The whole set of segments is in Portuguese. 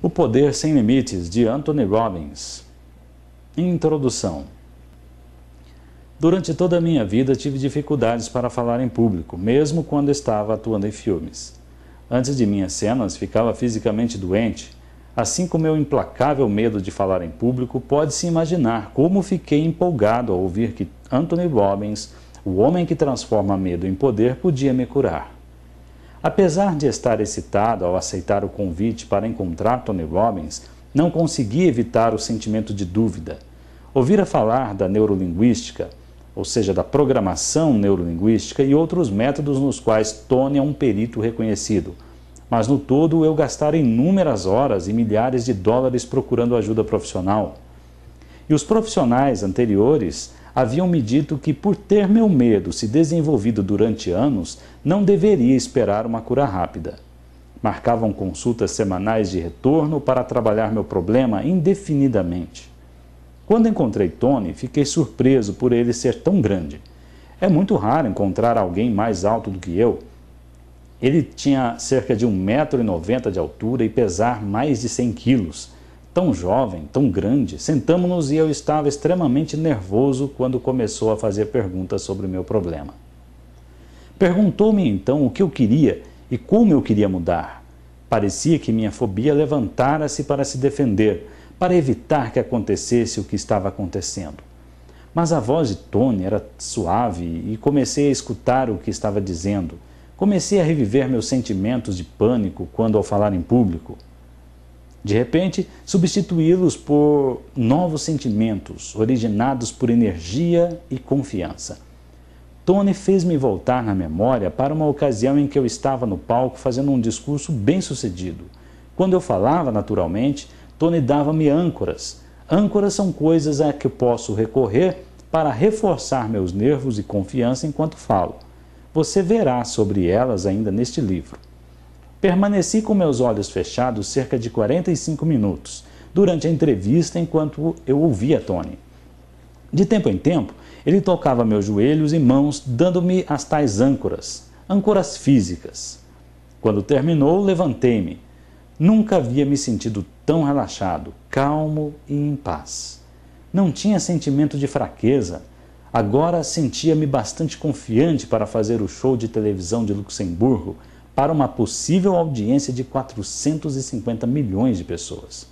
O Poder Sem Limites, de Anthony Robbins. Introdução. Durante toda a minha vida tive dificuldades para falar em público, mesmo quando estava atuando em filmes. Antes de minhas cenas, ficava fisicamente doente. Assim como meu implacável medo de falar em público, pode-se imaginar como fiquei empolgado ao ouvir que Anthony Robbins, o homem que transforma medo em poder, podia me curar. Apesar de estar excitado ao aceitar o convite para encontrar Tony Robbins, não consegui evitar o sentimento de dúvida. Ouvira falar da neurolinguística, ou seja, da programação neurolinguística e outros métodos nos quais Tony é um perito reconhecido. Mas no todo eu gastara inúmeras horas e milhares de dólares procurando ajuda profissional. E os profissionais anteriores haviam me dito que, por ter meu medo se desenvolvido durante anos, não deveria esperar uma cura rápida. Marcavam consultas semanais de retorno para trabalhar meu problema indefinidamente. Quando encontrei Tony, fiquei surpreso por ele ser tão grande. É muito raro encontrar alguém mais alto do que eu. Ele tinha cerca de 1,90 m de altura e pesar mais de 100 quilos. Tão jovem, tão grande, sentamo-nos e eu estava extremamente nervoso quando começou a fazer perguntas sobre o meu problema. Perguntou-me então o que eu queria e como eu queria mudar. Parecia que minha fobia levantara-se para se defender, para evitar que acontecesse o que estava acontecendo. Mas a voz de Tony era suave e comecei a escutar o que estava dizendo. Comecei a reviver meus sentimentos de pânico quando ao falar em público. De repente, substituí-los por novos sentimentos, originados por energia e confiança. Tony fez-me voltar na memória para uma ocasião em que eu estava no palco fazendo um discurso bem-sucedido. Quando eu falava naturalmente, Tony dava-me âncoras. Âncoras são coisas a que eu posso recorrer para reforçar meus nervos e confiança enquanto falo. Você verá sobre elas ainda neste livro. Permaneci com meus olhos fechados cerca de 45 minutos, durante a entrevista enquanto eu ouvia Tony. De tempo em tempo, ele tocava meus joelhos e mãos, dando-me as tais âncoras, âncoras físicas. Quando terminou, levantei-me. Nunca havia me sentido tão relaxado, calmo e em paz. Não tinha sentimento de fraqueza. Agora sentia-me bastante confiante para fazer o show de televisão de Luxemburgo, para uma possível audiência de 450 milhões de pessoas.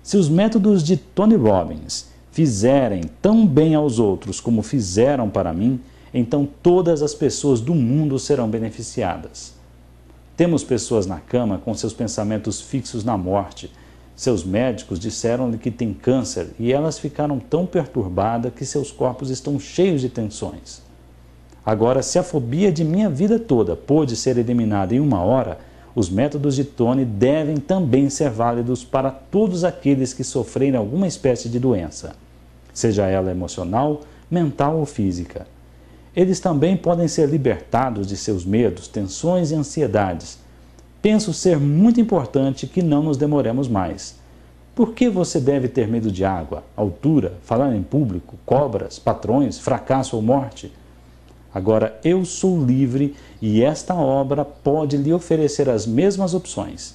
Se os métodos de Tony Robbins fizerem tão bem aos outros como fizeram para mim, então todas as pessoas do mundo serão beneficiadas. Temos pessoas na cama com seus pensamentos fixos na morte. Seus médicos disseram-lhe que tem câncer e elas ficaram tão perturbadas que seus corpos estão cheios de tensões. Agora, se a fobia de minha vida toda pôde ser eliminada em 1 hora, os métodos de Tony devem também ser válidos para todos aqueles que sofrerem alguma espécie de doença, seja ela emocional, mental ou física. Eles também podem ser libertados de seus medos, tensões e ansiedades. Penso ser muito importante que não nos demoremos mais. Por que você deve ter medo de água, altura, falar em público, cobras, patrões, fracasso ou morte? Agora eu sou livre e esta obra pode lhe oferecer as mesmas opções.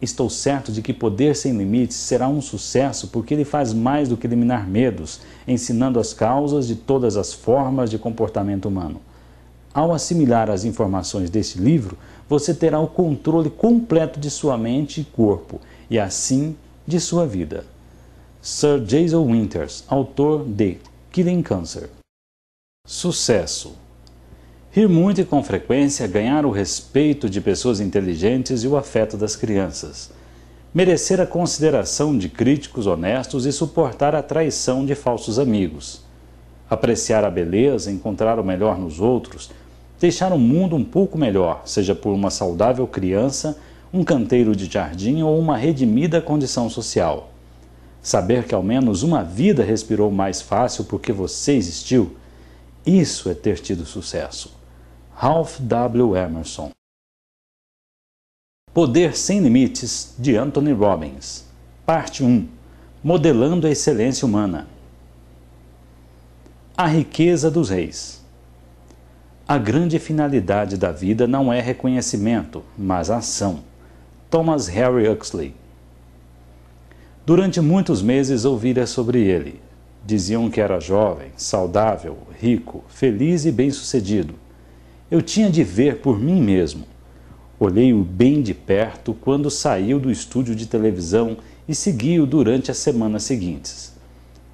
Estou certo de que Poder Sem Limites será um sucesso porque ele faz mais do que eliminar medos, ensinando as causas de todas as formas de comportamento humano. Ao assimilar as informações deste livro, você terá o controle completo de sua mente e corpo, e assim de sua vida. Sir Jason Winters, autor de Killing Cancer. Sucesso. Rir muito e com frequência, ganhar o respeito de pessoas inteligentes e o afeto das crianças. Merecer a consideração de críticos honestos e suportar a traição de falsos amigos. Apreciar a beleza, encontrar o melhor nos outros, deixar o mundo um pouco melhor, seja por uma saudável criança, um canteiro de jardim ou uma redimida condição social. Saber que ao menos uma vida respirou mais fácil porque você existiu. Isso é ter tido sucesso. Ralph W. Emerson. Poder Sem Limites, de Anthony Robbins. Parte 1. Modelando a excelência humana. A riqueza dos reis. A grande finalidade da vida não é reconhecimento, mas ação. Thomas Henry Huxley. Durante muitos meses ouvira sobre ele. Diziam que era jovem, saudável, rico, feliz e bem-sucedido. Eu tinha de ver por mim mesmo. Olhei-o bem de perto quando saiu do estúdio de televisão e segui-o durante as semanas seguintes,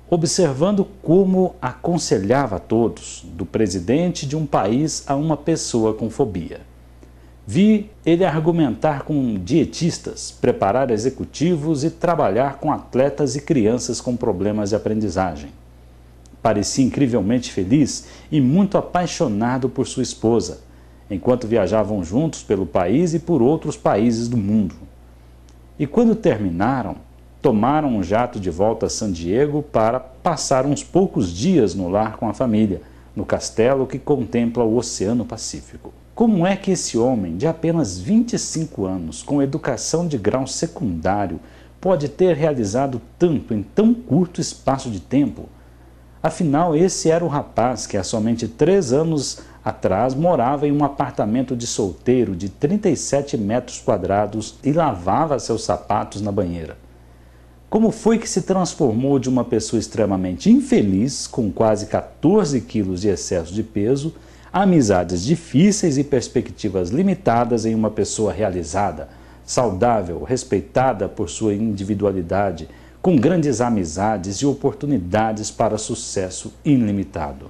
observando como aconselhava a todos, do presidente de um país a uma pessoa com fobia. Vi ele argumentar com dietistas, preparar executivos e trabalhar com atletas e crianças com problemas de aprendizagem. Parecia incrivelmente feliz e muito apaixonado por sua esposa, enquanto viajavam juntos pelo país e por outros países do mundo. E quando terminaram, tomaram um jato de volta a San Diego para passar uns poucos dias no lar com a família, no castelo que contempla o Oceano Pacífico. Como é que esse homem, de apenas 25 anos, com educação de grau secundário, pode ter realizado tanto em tão curto espaço de tempo? Afinal, esse era o rapaz que há somente 3 anos atrás morava em um apartamento de solteiro de 37 metros quadrados e lavava seus sapatos na banheira. Como foi que se transformou de uma pessoa extremamente infeliz, com quase 14 quilos de excesso de peso, a amizades difíceis e perspectivas limitadas em uma pessoa realizada, saudável, respeitada por sua individualidade, com grandes amizades e oportunidades para sucesso ilimitado?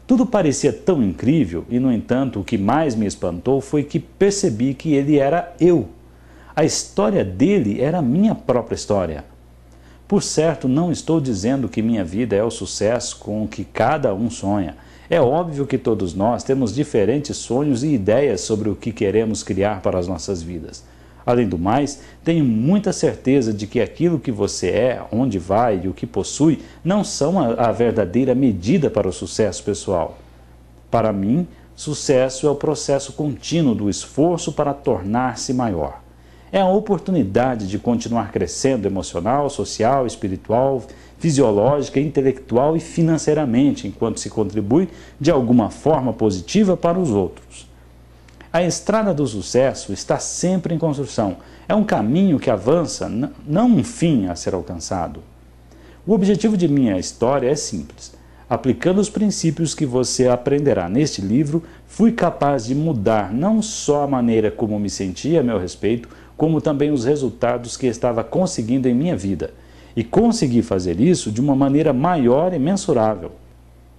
Tudo parecia tão incrível e, no entanto, o que mais me espantou foi que percebi que ele era eu. A história dele era a minha própria história. Por certo, não estou dizendo que minha vida é o sucesso com o que cada um sonha. É óbvio que todos nós temos diferentes sonhos e ideias sobre o que queremos criar para as nossas vidas. Além do mais, tenho muita certeza de que aquilo que você é, onde vai e o que possui não são a verdadeira medida para o sucesso pessoal. Para mim, sucesso é o processo contínuo do esforço para tornar-se maior. É a oportunidade de continuar crescendo emocional, social, espiritual, fisiológica, intelectual e financeiramente, enquanto se contribui de alguma forma positiva para os outros. A estrada do sucesso está sempre em construção. É um caminho que avança, não um fim a ser alcançado. O objetivo de minha história é simples. Aplicando os princípios que você aprenderá neste livro, fui capaz de mudar não só a maneira como me sentia a meu respeito, como também os resultados que estava conseguindo em minha vida. E consegui fazer isso de uma maneira maior e mensurável.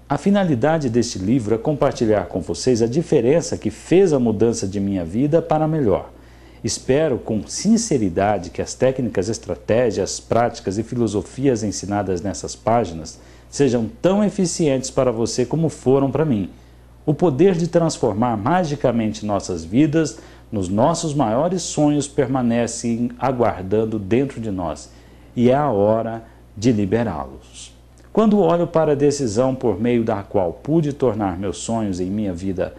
A finalidade deste livro é compartilhar com vocês a diferença que fez a mudança de minha vida para melhor. Espero com sinceridade que as técnicas, estratégias, práticas e filosofias ensinadas nessas páginas sejam tão eficientes para você como foram para mim. O poder de transformar magicamente nossas vidas nos nossos maiores sonhos permanece aguardando dentro de nós, e é a hora de liberá-los. Quando olho para a decisão por meio da qual pude tornar meus sonhos em minha vida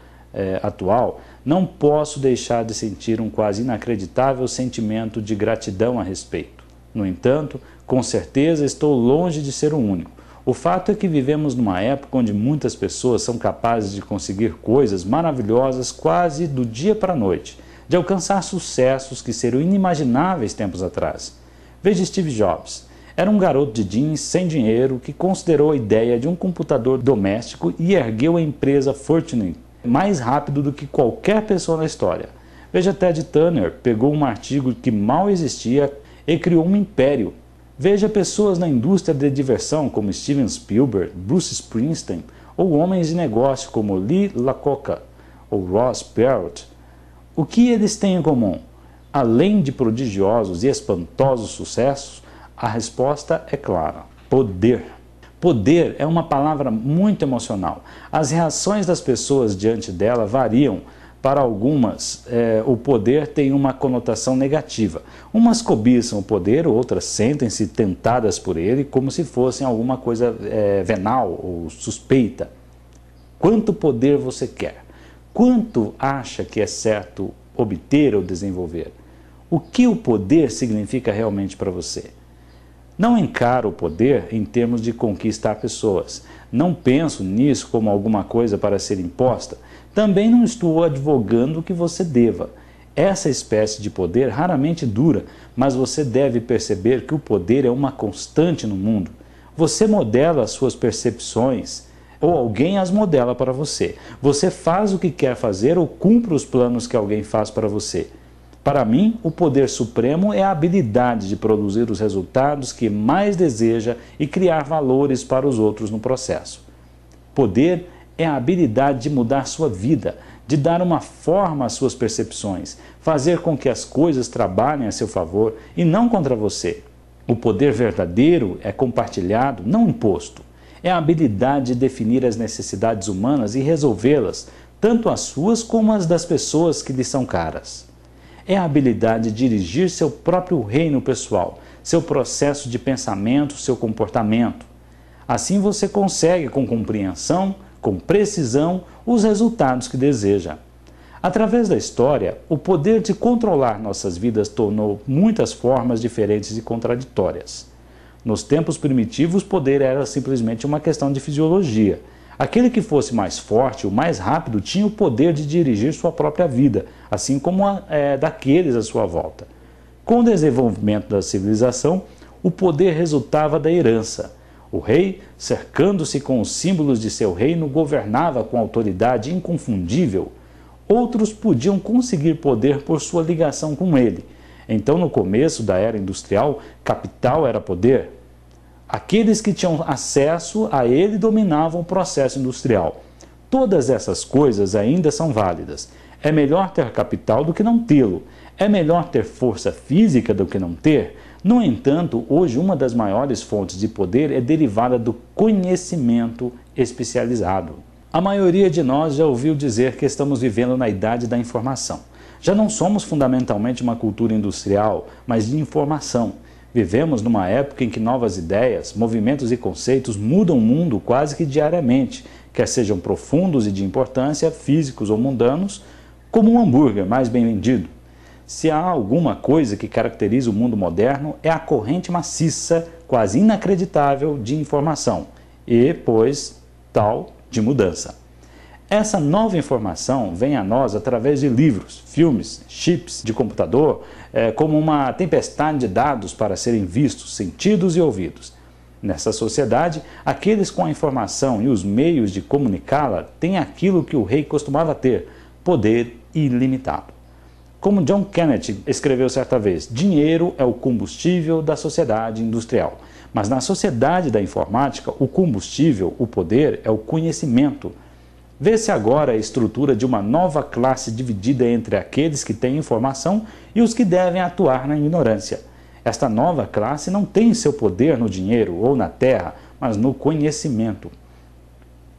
atual, não posso deixar de sentir um quase inacreditável sentimento de gratidão a respeito. No entanto, com certeza estou longe de ser o único. O fato é que vivemos numa época onde muitas pessoas são capazes de conseguir coisas maravilhosas quase do dia para a noite, de alcançar sucessos que seriam inimagináveis tempos atrás. Veja Steve Jobs. Era um garoto de jeans sem dinheiro que considerou a ideia de um computador doméstico e ergueu a empresa Fortune mais rápido do que qualquer pessoa na história. Veja Ted Turner, pegou um artigo que mal existia e criou um império. Veja pessoas na indústria de diversão como Steven Spielberg, Bruce Springsteen ou homens de negócio como Lee Iacocca ou Ross Perot. O que eles têm em comum? Além de prodigiosos e espantosos sucessos, a resposta é clara: poder. Poder é uma palavra muito emocional. As reações das pessoas diante dela variam. Para algumas, o poder tem uma conotação negativa. Umas cobiçam o poder, outras sentem-se tentadas por ele como se fossem alguma coisa venal ou suspeita. Quanto poder você quer? Quanto acha que é certo obter ou desenvolver? O que o poder significa realmente para você? Não encaro o poder em termos de conquistar pessoas. Não penso nisso como alguma coisa para ser imposta. Também não estou advogando que você deva. Essa espécie de poder raramente dura, mas você deve perceber que o poder é uma constante no mundo. Você modela as suas percepções ou alguém as modela para você. Você faz o que quer fazer ou cumpre os planos que alguém faz para você. Para mim, o poder supremo é a habilidade de produzir os resultados que mais deseja e criar valores para os outros no processo. Poder é a habilidade de mudar sua vida, de dar uma forma às suas percepções, fazer com que as coisas trabalhem a seu favor e não contra você. O poder verdadeiro é compartilhado, não imposto. É a habilidade de definir as necessidades humanas e resolvê-las, tanto as suas como as das pessoas que lhe são caras. É a habilidade de dirigir seu próprio reino pessoal, seu processo de pensamento, seu comportamento. Assim você consegue, com compreensão, com precisão, os resultados que deseja. Através da história, o poder de controlar nossas vidas tornou muitas formas diferentes e contraditórias. Nos tempos primitivos, poder era simplesmente uma questão de fisiologia. Aquele que fosse mais forte ou mais rápido tinha o poder de dirigir sua própria vida, assim como daqueles à sua volta. Com o desenvolvimento da civilização, o poder resultava da herança. O rei, cercando-se com os símbolos de seu reino, governava com autoridade inconfundível. Outros podiam conseguir poder por sua ligação com ele. Então, no começo da era industrial, capital era poder. Aqueles que tinham acesso a ele dominavam o processo industrial. Todas essas coisas ainda são válidas. É melhor ter capital do que não tê-lo. É melhor ter força física do que não ter. No entanto, hoje uma das maiores fontes de poder é derivada do conhecimento especializado. A maioria de nós já ouviu dizer que estamos vivendo na idade da informação. Já não somos fundamentalmente uma cultura industrial, mas de informação. Vivemos numa época em que novas ideias, movimentos e conceitos mudam o mundo quase que diariamente, quer sejam profundos e de importância, físicos ou mundanos, como um hambúrguer mais bem vendido. Se há alguma coisa que caracteriza o mundo moderno, é a corrente maciça, quase inacreditável, de informação e, pois, tal, de mudança. Essa nova informação vem a nós através de livros, filmes, chips de computador, como uma tempestade de dados para serem vistos, sentidos e ouvidos. Nessa sociedade, aqueles com a informação e os meios de comunicá-la têm aquilo que o rei costumava ter, poder ilimitado. Como John Kennedy escreveu certa vez, dinheiro é o combustível da sociedade industrial. Mas na sociedade da informática, o combustível, o poder, é o conhecimento. Vê-se agora a estrutura de uma nova classe dividida entre aqueles que têm informação e os que devem atuar na ignorância. Esta nova classe não tem seu poder no dinheiro ou na terra, mas no conhecimento.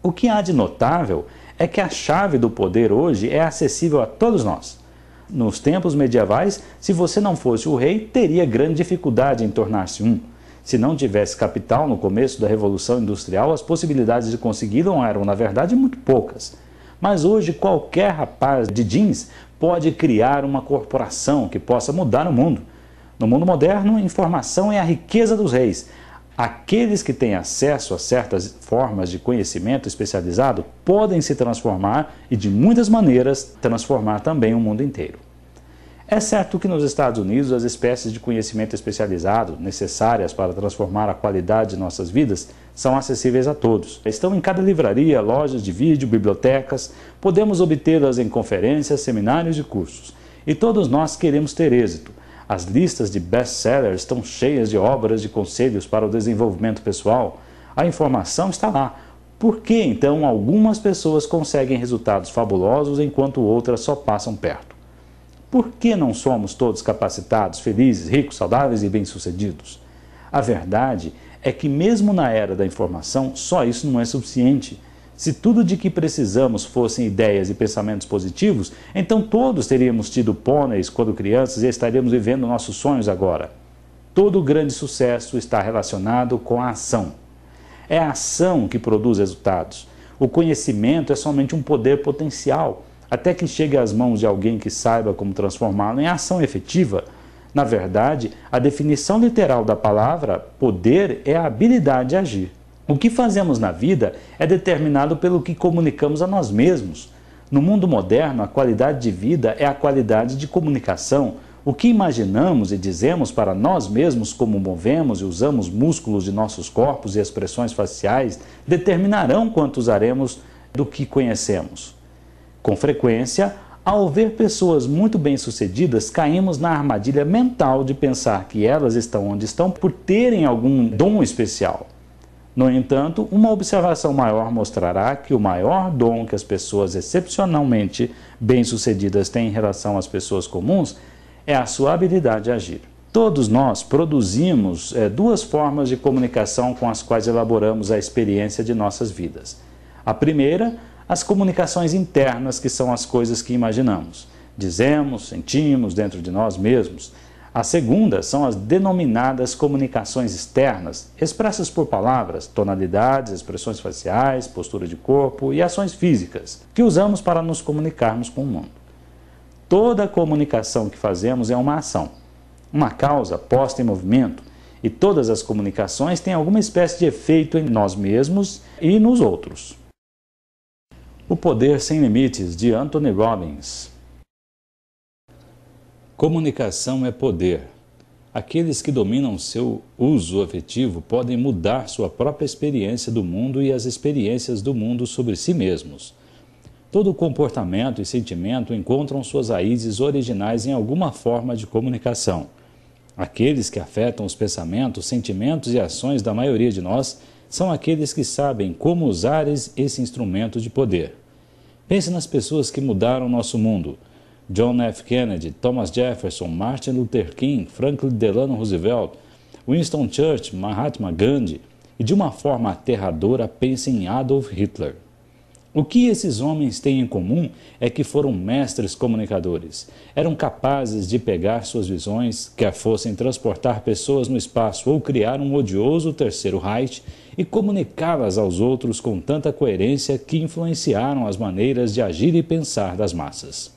O que há de notável é que a chave do poder hoje é acessível a todos nós. Nos tempos medievais, se você não fosse o rei, teria grande dificuldade em tornar-se um. Se não tivesse capital no começo da Revolução Industrial, as possibilidades de consegui-lo eram, na verdade, muito poucas. Mas hoje, qualquer rapaz de jeans pode criar uma corporação que possa mudar o mundo. No mundo moderno, informação é a riqueza dos reis. Aqueles que têm acesso a certas formas de conhecimento especializado podem se transformar e, de muitas maneiras, transformar também o mundo inteiro. É certo que nos Estados Unidos as espécies de conhecimento especializado necessárias para transformar a qualidade de nossas vidas são acessíveis a todos. Estão em cada livraria, lojas de vídeo, bibliotecas, podemos obtê-las em conferências, seminários e cursos. E todos nós queremos ter êxito. As listas de best-sellers estão cheias de obras de conselhos para o desenvolvimento pessoal. A informação está lá. Por que então algumas pessoas conseguem resultados fabulosos enquanto outras só passam perto? Por que não somos todos capacitados, felizes, ricos, saudáveis e bem-sucedidos? A verdade é que mesmo na era da informação, só isso não é suficiente. Se tudo de que precisamos fossem ideias e pensamentos positivos, então todos teríamos tido pôneis quando crianças e estaríamos vivendo nossos sonhos agora. Todo grande sucesso está relacionado com a ação. É a ação que produz resultados. O conhecimento é somente um poder potencial, até que chegue às mãos de alguém que saiba como transformá-lo em ação efetiva. Na verdade, a definição literal da palavra poder é a habilidade de agir. O que fazemos na vida é determinado pelo que comunicamos a nós mesmos. No mundo moderno, a qualidade de vida é a qualidade de comunicação. O que imaginamos e dizemos para nós mesmos, como movemos e usamos músculos de nossos corpos e expressões faciais, determinarão quanto usaremos do que conhecemos. Com frequência, ao ver pessoas muito bem-sucedidas, caímos na armadilha mental de pensar que elas estão onde estão por terem algum dom especial. No entanto, uma observação maior mostrará que o maior dom que as pessoas excepcionalmente bem-sucedidas têm em relação às pessoas comuns é a sua habilidade de agir. Todos nós produzimos duas formas de comunicação com as quais elaboramos a experiência de nossas vidas. A primeira, as comunicações internas, que são as coisas que imaginamos, dizemos, sentimos dentro de nós mesmos. A segunda são as denominadas comunicações externas, expressas por palavras, tonalidades, expressões faciais, postura de corpo e ações físicas, que usamos para nos comunicarmos com o mundo. Toda comunicação que fazemos é uma ação, uma causa posta em movimento, e todas as comunicações têm alguma espécie de efeito em nós mesmos e nos outros. O Poder Sem Limites, de Anthony Robbins. Comunicação é poder. Aqueles que dominam seu uso afetivo podem mudar sua própria experiência do mundo e as experiências do mundo sobre si mesmos. Todo comportamento e sentimento encontram suas raízes originais em alguma forma de comunicação. Aqueles que afetam os pensamentos, sentimentos e ações da maioria de nós são aqueles que sabem como usar esse instrumento de poder. Pense nas pessoas que mudaram nosso mundo. John F. Kennedy, Thomas Jefferson, Martin Luther King, Franklin Delano Roosevelt, Winston Churchill, Mahatma Gandhi e, de uma forma aterradora, pense em Adolf Hitler. O que esses homens têm em comum é que foram mestres comunicadores. Eram capazes de pegar suas visões, quer fossem transportar pessoas no espaço ou criar um odioso Terceiro Reich, e comunicá-las aos outros com tanta coerência que influenciaram as maneiras de agir e pensar das massas.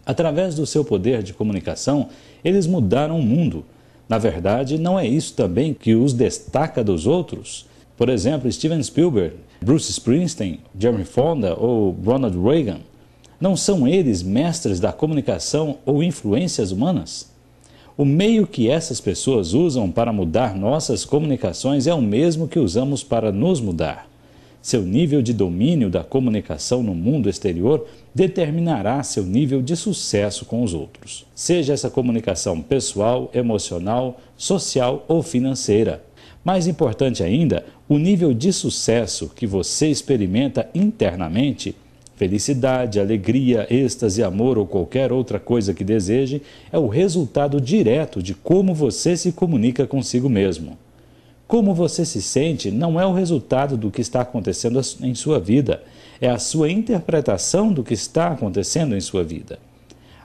Através do seu poder de comunicação, eles mudaram o mundo. Na verdade, não é isso também que os destaca dos outros? Por exemplo, Steven Spielberg, Bruce Springsteen, Jeremy Fonda ou Ronald Reagan. Não são eles mestres da comunicação ou influências humanas? O meio que essas pessoas usam para mudar nossas comunicações é o mesmo que usamos para nos mudar. Seu nível de domínio da comunicação no mundo exterior determinará seu nível de sucesso com os outros. Seja essa comunicação pessoal, emocional, social ou financeira. Mais importante ainda, o nível de sucesso que você experimenta internamente, felicidade, alegria, êxtase, amor ou qualquer outra coisa que deseje, é o resultado direto de como você se comunica consigo mesmo. Como você se sente não é o resultado do que está acontecendo em sua vida, é a sua interpretação do que está acontecendo em sua vida.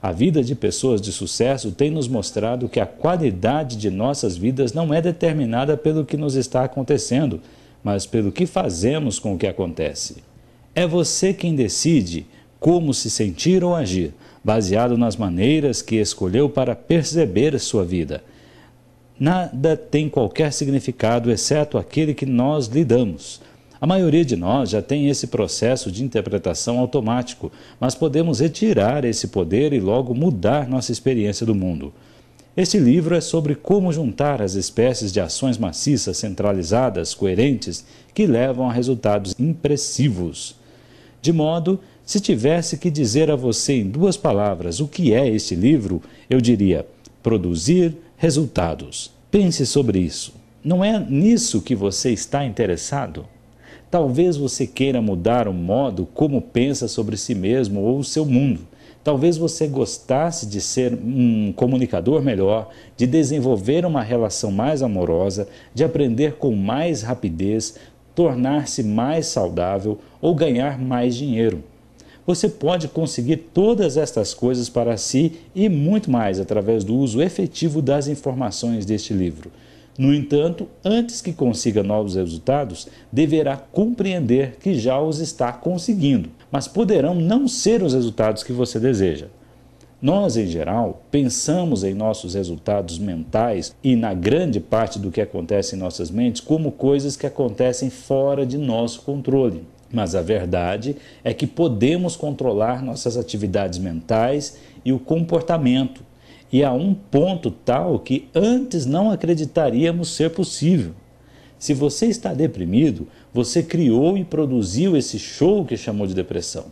A vida de pessoas de sucesso tem nos mostrado que a qualidade de nossas vidas não é determinada pelo que nos está acontecendo, mas pelo que fazemos com o que acontece. É você quem decide como se sentir ou agir, baseado nas maneiras que escolheu para perceber sua vida. Nada tem qualquer significado exceto aquele que nós lhe damos. A maioria de nós já tem esse processo de interpretação automático, mas podemos retirar esse poder e logo mudar nossa experiência do mundo. Este livro é sobre como juntar as espécies de ações maciças, centralizadas, coerentes, que levam a resultados impressivos. De modo, se tivesse que dizer a você em 2 palavras o que é este livro, eu diria: produzir resultados. Pense sobre isso. Não é nisso que você está interessado? Talvez você queira mudar o modo como pensa sobre si mesmo ou o seu mundo. Talvez você gostasse de ser um comunicador melhor, de desenvolver uma relação mais amorosa, de aprender com mais rapidez, tornar-se mais saudável ou ganhar mais dinheiro. Você pode conseguir todas estas coisas para si e muito mais através do uso efetivo das informações deste livro. No entanto, antes que consiga novos resultados, deverá compreender que já os está conseguindo, mas poderão não ser os resultados que você deseja. Nós, em geral, pensamos em nossos resultados mentais e na grande parte do que acontece em nossas mentes como coisas que acontecem fora de nosso controle. Mas a verdade é que podemos controlar nossas atividades mentais e o comportamento, e a um ponto tal que antes não acreditaríamos ser possível. Se você está deprimido, você criou e produziu esse show que chamou de depressão.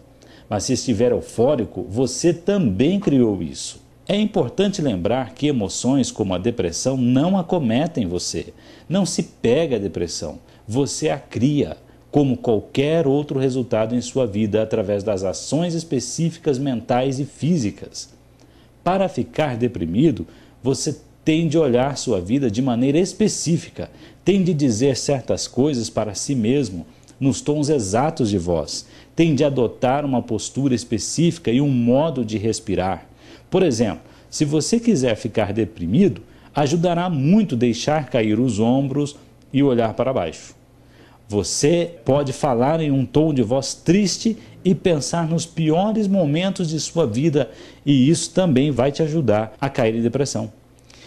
Mas se estiver eufórico, você também criou isso. É importante lembrar que emoções como a depressão não acometem você. Não se pega a depressão, você a cria, como qualquer outro resultado em sua vida através das ações específicas mentais e físicas. Para ficar deprimido, você tem de olhar sua vida de maneira específica, tem de dizer certas coisas para si mesmo, nos tons exatos de voz, tem de adotar uma postura específica e um modo de respirar. Por exemplo, se você quiser ficar deprimido, ajudará muito deixar cair os ombros e olhar para baixo. Você pode falar em um tom de voz triste e pensar nos piores momentos de sua vida, e isso também vai te ajudar a cair em depressão.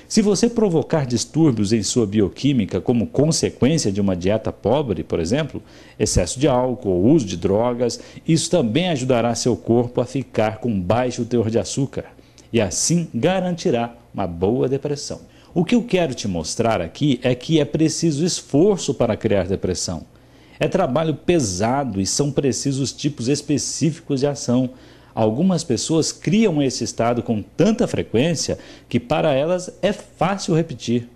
Se você provocar distúrbios em sua bioquímica como consequência de uma dieta pobre, por exemplo, excesso de álcool ou uso de drogas, isso também ajudará seu corpo a ficar com baixo teor de açúcar e assim garantirá uma boa depressão. O que eu quero te mostrar aqui é que é preciso esforço para criar depressão. É trabalho pesado e são precisos tipos específicos de ação. Algumas pessoas criam esse estado com tanta frequência que para elas é fácil repetir.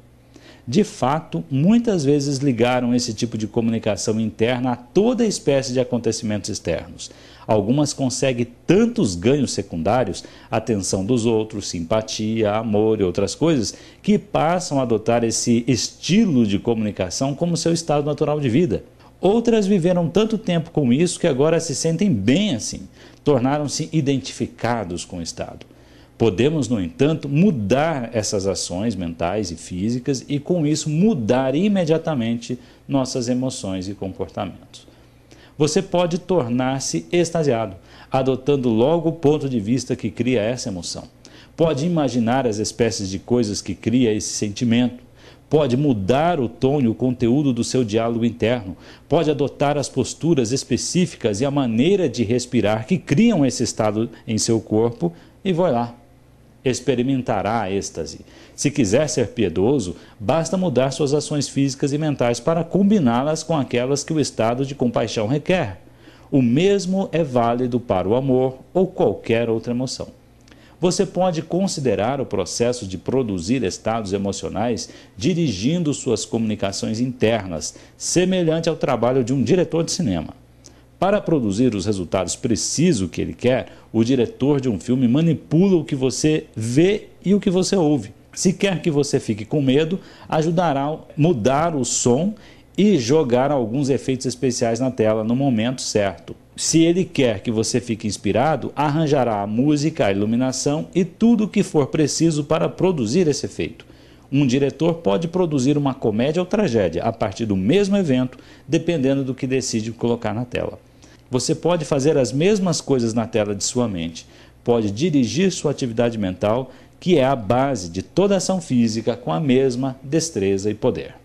De fato, muitas vezes ligaram esse tipo de comunicação interna a toda espécie de acontecimentos externos. Algumas conseguem tantos ganhos secundários, atenção dos outros, simpatia, amor e outras coisas, que passam a adotar esse estilo de comunicação como seu estado natural de vida. Outras viveram tanto tempo com isso que agora se sentem bem assim, tornaram-se identificados com o estado. Podemos, no entanto, mudar essas ações mentais e físicas e, com isso, mudar imediatamente nossas emoções e comportamentos. Você pode tornar-se extasiado, adotando logo o ponto de vista que cria essa emoção. Pode imaginar as espécies de coisas que cria esse sentimento. Pode mudar o tom e o conteúdo do seu diálogo interno. Pode adotar as posturas específicas e a maneira de respirar que criam esse estado em seu corpo e vai lá. Experimentará a êxtase. Se quiser ser piedoso, basta mudar suas ações físicas e mentais para combiná-las com aquelas que o estado de compaixão requer. O mesmo é válido para o amor ou qualquer outra emoção. Você pode considerar o processo de produzir estados emocionais dirigindo suas comunicações internas, semelhante ao trabalho de um diretor de cinema. Para produzir os resultados precisos que ele quer, o diretor de um filme manipula o que você vê e o que você ouve. Se quer que você fique com medo, ajudará a mudar o som e jogar alguns efeitos especiais na tela no momento certo. Se ele quer que você fique inspirado, arranjará a música, a iluminação e tudo o que for preciso para produzir esse efeito. Um diretor pode produzir uma comédia ou tragédia a partir do mesmo evento, dependendo do que decide colocar na tela. Você pode fazer as mesmas coisas na tela de sua mente, pode dirigir sua atividade mental, que é a base de toda ação física, com a mesma destreza e poder.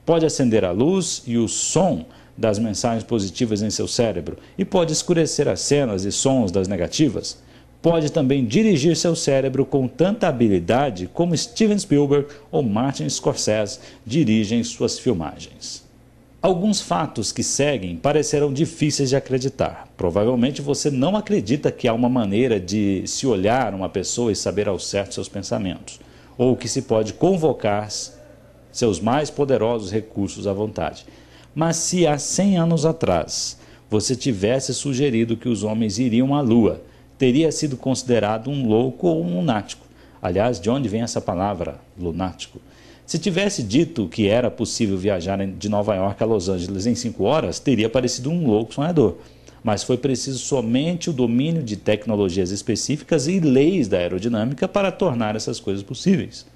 Pode acender a luz e o som das mensagens positivas em seu cérebro e pode escurecer as cenas e sons das negativas. Pode também dirigir seu cérebro com tanta habilidade como Steven Spielberg ou Martin Scorsese dirigem suas filmagens. Alguns fatos que seguem parecerão difíceis de acreditar. Provavelmente você não acredita que há uma maneira de se olhar uma pessoa e saber ao certo seus pensamentos, ou que se pode convocar seus mais poderosos recursos à vontade. Mas se há 100 anos atrás você tivesse sugerido que os homens iriam à Lua, teria sido considerado um louco ou um lunático. Aliás, de onde vem essa palavra, lunático? Se tivesse dito que era possível viajar de Nova York a Los Angeles em 5 horas, teria parecido um louco sonhador. Mas foi preciso somente o domínio de tecnologias específicas e leis da aerodinâmica para tornar essas coisas possíveis.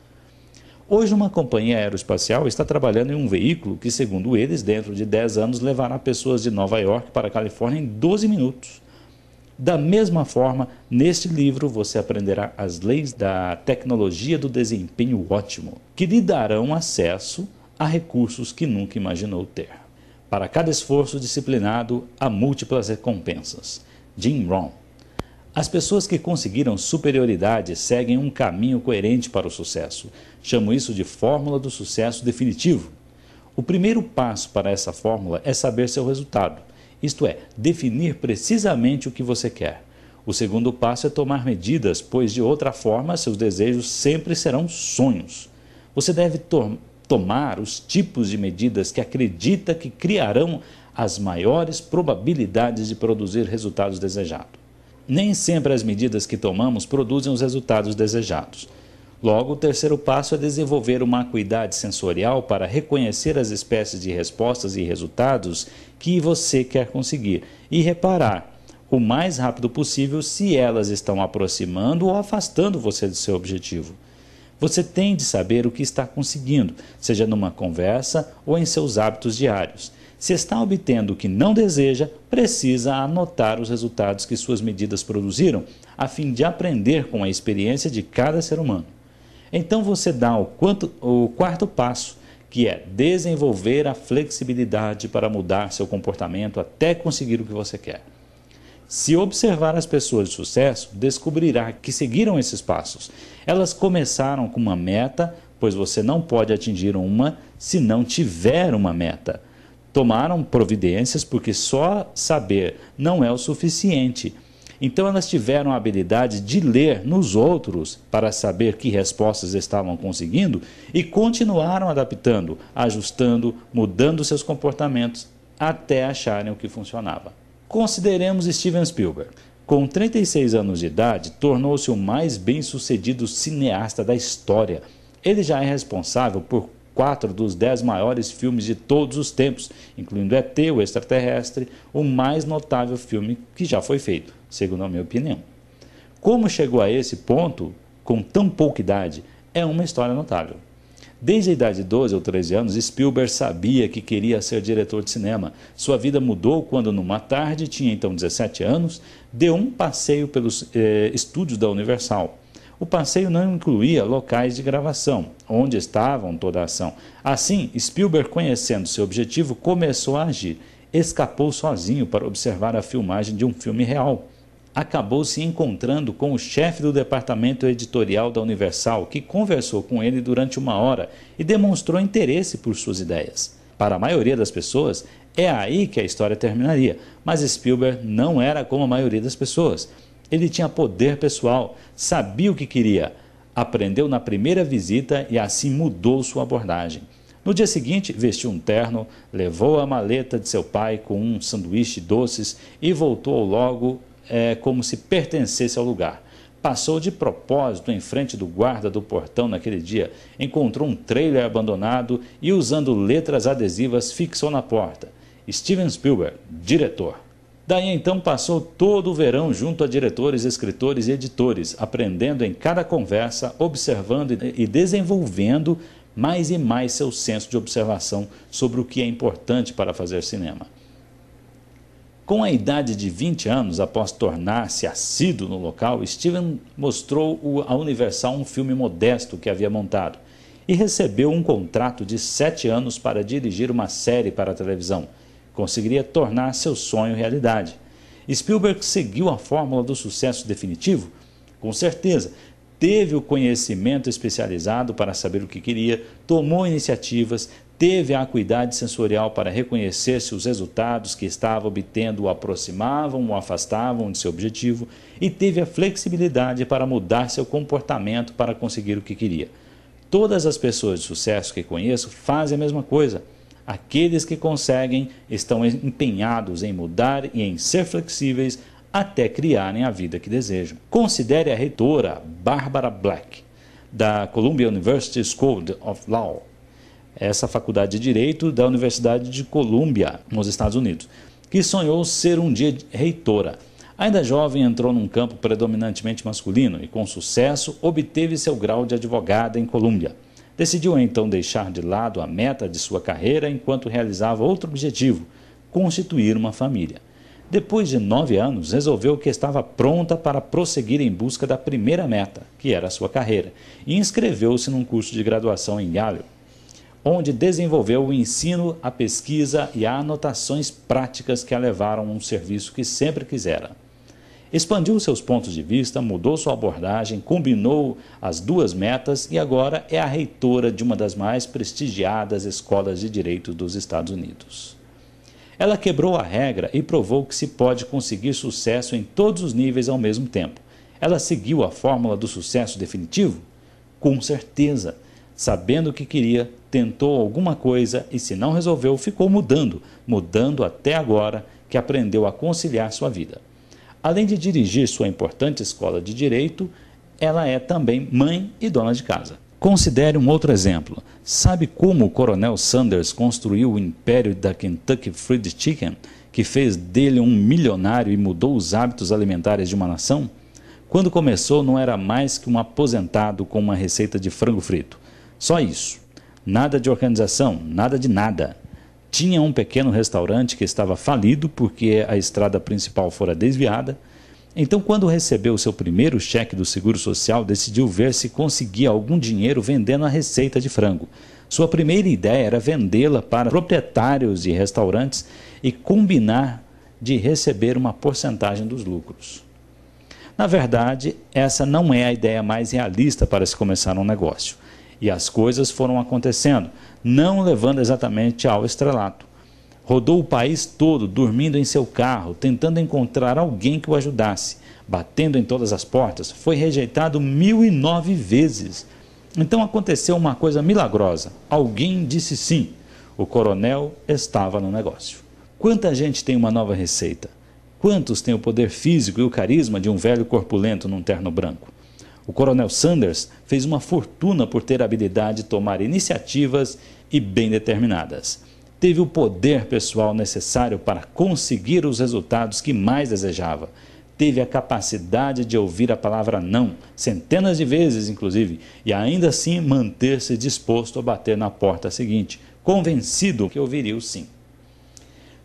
Hoje, uma companhia aeroespacial está trabalhando em um veículo que, segundo eles, dentro de 10 anos, levará pessoas de Nova York para a Califórnia em 12 minutos. Da mesma forma, neste livro você aprenderá as leis da tecnologia do desempenho ótimo, que lhe darão acesso a recursos que nunca imaginou ter. Para cada esforço disciplinado, há múltiplas recompensas. Jim Rohn. As pessoas que conseguiram superioridade seguem um caminho coerente para o sucesso. Chamo isso de fórmula do sucesso definitivo. O primeiro passo para essa fórmula é saber seu resultado, isto é, definir precisamente o que você quer. O segundo passo é tomar medidas, pois de outra forma seus desejos sempre serão sonhos. Você deve tomar os tipos de medidas que acredita que criarão as maiores probabilidades de produzir resultados desejados. Nem sempre as medidas que tomamos produzem os resultados desejados. Logo, o terceiro passo é desenvolver uma acuidade sensorial para reconhecer as espécies de respostas e resultados que você quer conseguir e reparar o mais rápido possível se elas estão aproximando ou afastando você do seu objetivo. Você tem de saber o que está conseguindo, seja numa conversa ou em seus hábitos diários. Se está obtendo o que não deseja, precisa anotar os resultados que suas medidas produziram, a fim de aprender com a experiência de cada ser humano. Então você dá o quarto passo, que é desenvolver a flexibilidade para mudar seu comportamento até conseguir o que você quer. Se observar as pessoas de sucesso, descobrirá que seguiram esses passos. Elas começaram com uma meta, pois você não pode atingir uma se não tiver uma meta. Tomaram providências porque só saber não é o suficiente. Então elas tiveram a habilidade de ler nos outros para saber que respostas estavam conseguindo e continuaram adaptando, ajustando, mudando seus comportamentos até acharem o que funcionava. Consideremos Steven Spielberg. Com 36 anos de idade, tornou-se o mais bem-sucedido cineasta da história. Ele já é responsável por 4 dos 10 maiores filmes de todos os tempos, incluindo E.T., o Extraterrestre, o mais notável filme que já foi feito, segundo a minha opinião. Como chegou a esse ponto, com tão pouca idade, é uma história notável. Desde a idade de 12 ou 13 anos, Spielberg sabia que queria ser diretor de cinema. Sua vida mudou quando, numa tarde, tinha então 17 anos, deu um passeio pelos estúdios da Universal. O passeio não incluía locais de gravação, onde estavam toda a ação. Assim, Spielberg, conhecendo seu objetivo, começou a agir. Escapou sozinho para observar a filmagem de um filme real. Acabou se encontrando com o chefe do departamento editorial da Universal, que conversou com ele durante 1 hora e demonstrou interesse por suas ideias. Para a maioria das pessoas, é aí que a história terminaria, mas Spielberg não era como a maioria das pessoas. Ele tinha poder pessoal, sabia o que queria, aprendeu na primeira visita e assim mudou sua abordagem. No dia seguinte, vestiu um terno, levou a maleta de seu pai com um sanduíche doces e voltou logo como se pertencesse ao lugar. Passou de propósito em frente do guarda do portão naquele dia, encontrou um trailer abandonado e, usando letras adesivas, fixou na porta: Steven Spielberg, diretor. Daí então passou todo o verão junto a diretores, escritores e editores, aprendendo em cada conversa, observando e desenvolvendo mais e mais seu senso de observação sobre o que é importante para fazer cinema. Com a idade de 20 anos, após tornar-se assíduo no local, Steven mostrou à Universal um filme modesto que havia montado e recebeu um contrato de 7 anos para dirigir uma série para a televisão. Conseguiria tornar seu sonho realidade. Spielberg seguiu a fórmula do sucesso definitivo? Com certeza. Teve o conhecimento especializado para saber o que queria, tomou iniciativas, teve a acuidade sensorial para reconhecer se os resultados que estava obtendo o aproximavam ou afastavam de seu objetivo e teve a flexibilidade para mudar seu comportamento para conseguir o que queria. Todas as pessoas de sucesso que conheço fazem a mesma coisa. Aqueles que conseguem estão empenhados em mudar e em ser flexíveis até criarem a vida que desejam. Considere a reitora Barbara Black, da Columbia University School of Law, essa faculdade de Direito da Universidade de Columbia, nos Estados Unidos, que sonhou ser um dia reitora. Ainda jovem, entrou num campo predominantemente masculino e, com sucesso, obteve seu grau de advogada em Columbia. Decidiu então deixar de lado a meta de sua carreira enquanto realizava outro objetivo: constituir uma família. Depois de 9 anos, resolveu que estava pronta para prosseguir em busca da primeira meta, que era a sua carreira, e inscreveu-se num curso de graduação em Yale, onde desenvolveu o ensino, a pesquisa e as anotações práticas que a levaram a um serviço que sempre quisera. Expandiu seus pontos de vista, mudou sua abordagem, combinou as duas metas e agora é a reitora de uma das mais prestigiadas escolas de direito dos Estados Unidos. Ela quebrou a regra e provou que se pode conseguir sucesso em todos os níveis ao mesmo tempo. Ela seguiu a fórmula do sucesso definitivo? Com certeza. Sabendo o que queria, tentou alguma coisa e, se não resolveu, ficou mudando até agora que aprendeu a conciliar sua vida. Além de dirigir sua importante escola de direito, ela é também mãe e dona de casa. Considere um outro exemplo. Sabe como o Coronel Sanders construiu o império da Kentucky Fried Chicken, que fez dele um milionário e mudou os hábitos alimentares de uma nação? Quando começou, não era mais que um aposentado com uma receita de frango frito. Só isso. Nada de organização, nada de nada. Tinha um pequeno restaurante que estava falido porque a estrada principal fora desviada. Então, quando recebeu seu primeiro cheque do Seguro Social, decidiu ver se conseguia algum dinheiro vendendo a receita de frango. Sua primeira ideia era vendê-la para proprietários de restaurantes e combinar de receber uma porcentagem dos lucros. Na verdade, essa não é a ideia mais realista para se começar um negócio. E as coisas foram acontecendo, não levando exatamente ao estrelato. Rodou o país todo, dormindo em seu carro, tentando encontrar alguém que o ajudasse. Batendo em todas as portas, foi rejeitado 1009 vezes. Então aconteceu uma coisa milagrosa. Alguém disse sim. O coronel estava no negócio. Quanta gente tem uma nova receita? Quantos têm o poder físico e o carisma de um velho corpulento num terno branco? O Coronel Sanders fez uma fortuna por ter a habilidade de tomar iniciativas e bem determinadas. Teve o poder pessoal necessário para conseguir os resultados que mais desejava. Teve a capacidade de ouvir a palavra não, centenas de vezes inclusive, e ainda assim manter-se disposto a bater na porta seguinte, convencido que ouviria o sim.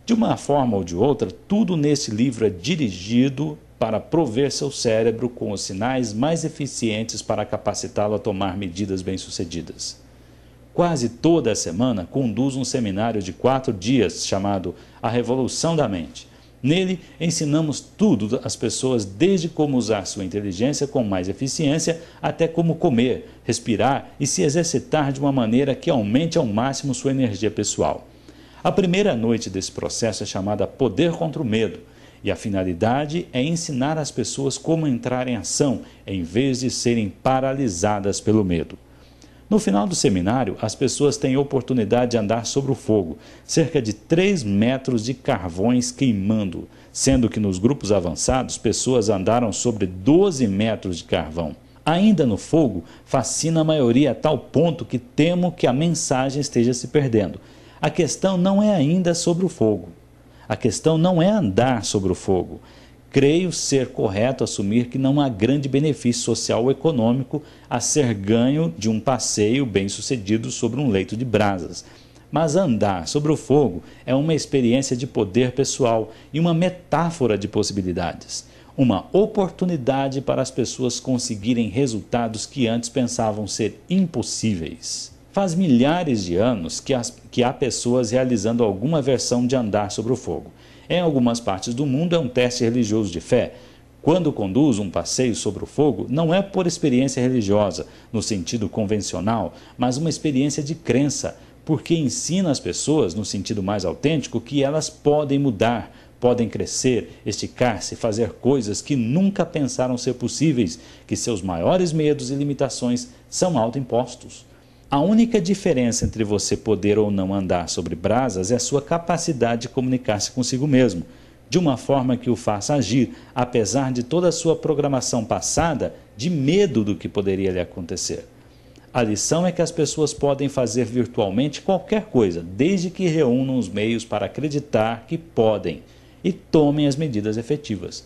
De uma forma ou de outra, tudo nesse livro é dirigido para prover seu cérebro com os sinais mais eficientes para capacitá-lo a tomar medidas bem-sucedidas. Quase toda a semana conduz um seminário de 4 dias chamado A Revolução da Mente. Nele, ensinamos tudo às pessoas, desde como usar sua inteligência com mais eficiência, até como comer, respirar e se exercitar de uma maneira que aumente ao máximo sua energia pessoal. A primeira noite desse processo é chamada Poder contra o Medo, e a finalidade é ensinar as pessoas como entrar em ação, em vez de serem paralisadas pelo medo. No final do seminário, as pessoas têm a oportunidade de andar sobre o fogo, cerca de 3 metros de carvões queimando, sendo que nos grupos avançados, pessoas andaram sobre 12 metros de carvão. Ainda no fogo, fascina a maioria a tal ponto que temo que a mensagem esteja se perdendo. A questão não é ainda sobre o fogo. A questão não é andar sobre o fogo. Creio ser correto assumir que não há grande benefício social ou econômico a ser ganho de um passeio bem-sucedido sobre um leito de brasas. Mas andar sobre o fogo é uma experiência de poder pessoal e uma metáfora de possibilidades. Uma oportunidade para as pessoas conseguirem resultados que antes pensavam ser impossíveis. Faz milhares de anos que há pessoas realizando alguma versão de andar sobre o fogo. Em algumas partes do mundo é um teste religioso de fé. Quando conduz um passeio sobre o fogo, não é por experiência religiosa, no sentido convencional, mas uma experiência de crença, porque ensina as pessoas, no sentido mais autêntico, que elas podem mudar, podem crescer, esticar-se, fazer coisas que nunca pensaram ser possíveis, que seus maiores medos e limitações são autoimpostos. A única diferença entre você poder ou não andar sobre brasas é a sua capacidade de comunicar-se consigo mesmo, de uma forma que o faça agir, apesar de toda a sua programação passada de medo do que poderia lhe acontecer. A lição é que as pessoas podem fazer virtualmente qualquer coisa, desde que reúnam os meios para acreditar que podem e tomem as medidas efetivas.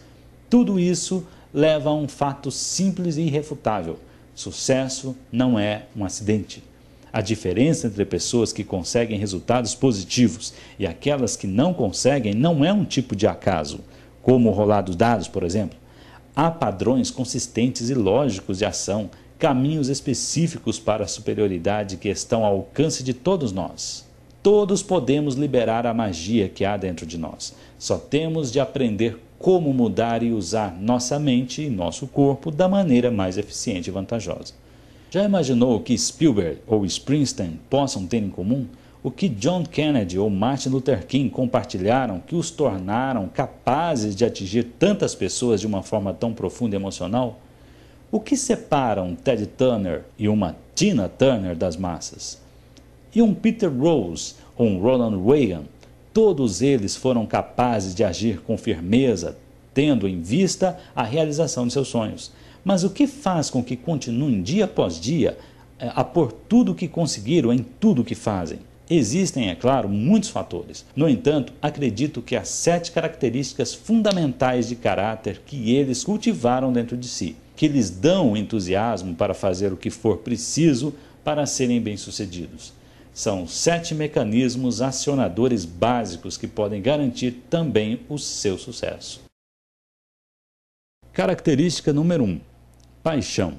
Tudo isso leva a um fato simples e irrefutável: sucesso não é um acidente. A diferença entre pessoas que conseguem resultados positivos e aquelas que não conseguem não é um tipo de acaso, como o rolar dos dados, por exemplo. Há padrões consistentes e lógicos de ação caminhos específicos para a superioridade que estão ao alcance de todos nós. Todos podemos liberar a magia que há dentro de nós. Só temos de aprender como mudar e usar nossa mente e nosso corpo da maneira mais eficiente e vantajosa. Já imaginou o que Spielberg ou Springsteen possam ter em comum? O que John Kennedy ou Martin Luther King compartilharam que os tornaram capazes de atingir tantas pessoas de uma forma tão profunda e emocional? O que separa um Ted Turner e uma Tina Turner das massas? E um Peter Rose ou um Ronald Reagan? Todos eles foram capazes de agir com firmeza, tendo em vista a realização de seus sonhos. Mas o que faz com que continuem dia após dia a pôr tudo o que conseguiram em tudo o que fazem? Existem, é claro, muitos fatores. No entanto, acredito que há 7 características fundamentais de caráter que eles cultivaram dentro de si, que lhes dão o entusiasmo para fazer o que for preciso para serem bem-sucedidos. São 7 mecanismos acionadores básicos que podem garantir também o seu sucesso. Característica número 1. Paixão.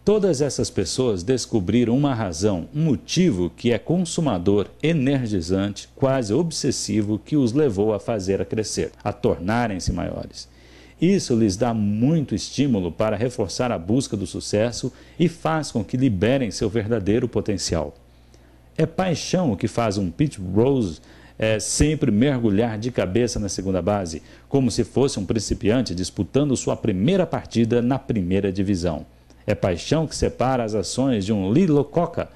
Todas essas pessoas descobriram uma razão, um motivo que é consumador, energizante, quase obsessivo, que os levou a fazer a crescer, a tornarem-se maiores. Isso lhes dá muito estímulo para reforçar a busca do sucesso e faz com que liberem seu verdadeiro potencial. É paixão o que faz um Pete Rose sempre mergulhar de cabeça na segunda base, como se fosse um principiante disputando sua primeira partida na primeira divisão. É paixão que separa as ações de um Lee Iacocca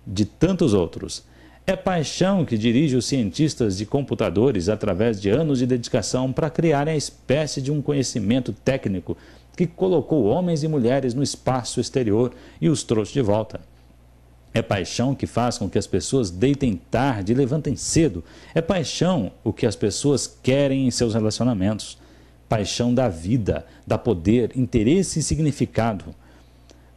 de tantos outros. É paixão que dirige os cientistas de computadores através de anos de dedicação para criarem a espécie de um conhecimento técnico que colocou homens e mulheres no espaço exterior e os trouxe de volta. É paixão que faz com que as pessoas deitem tarde e levantem cedo. É paixão o que as pessoas querem em seus relacionamentos. Paixão da vida, dá poder, interesse e significado.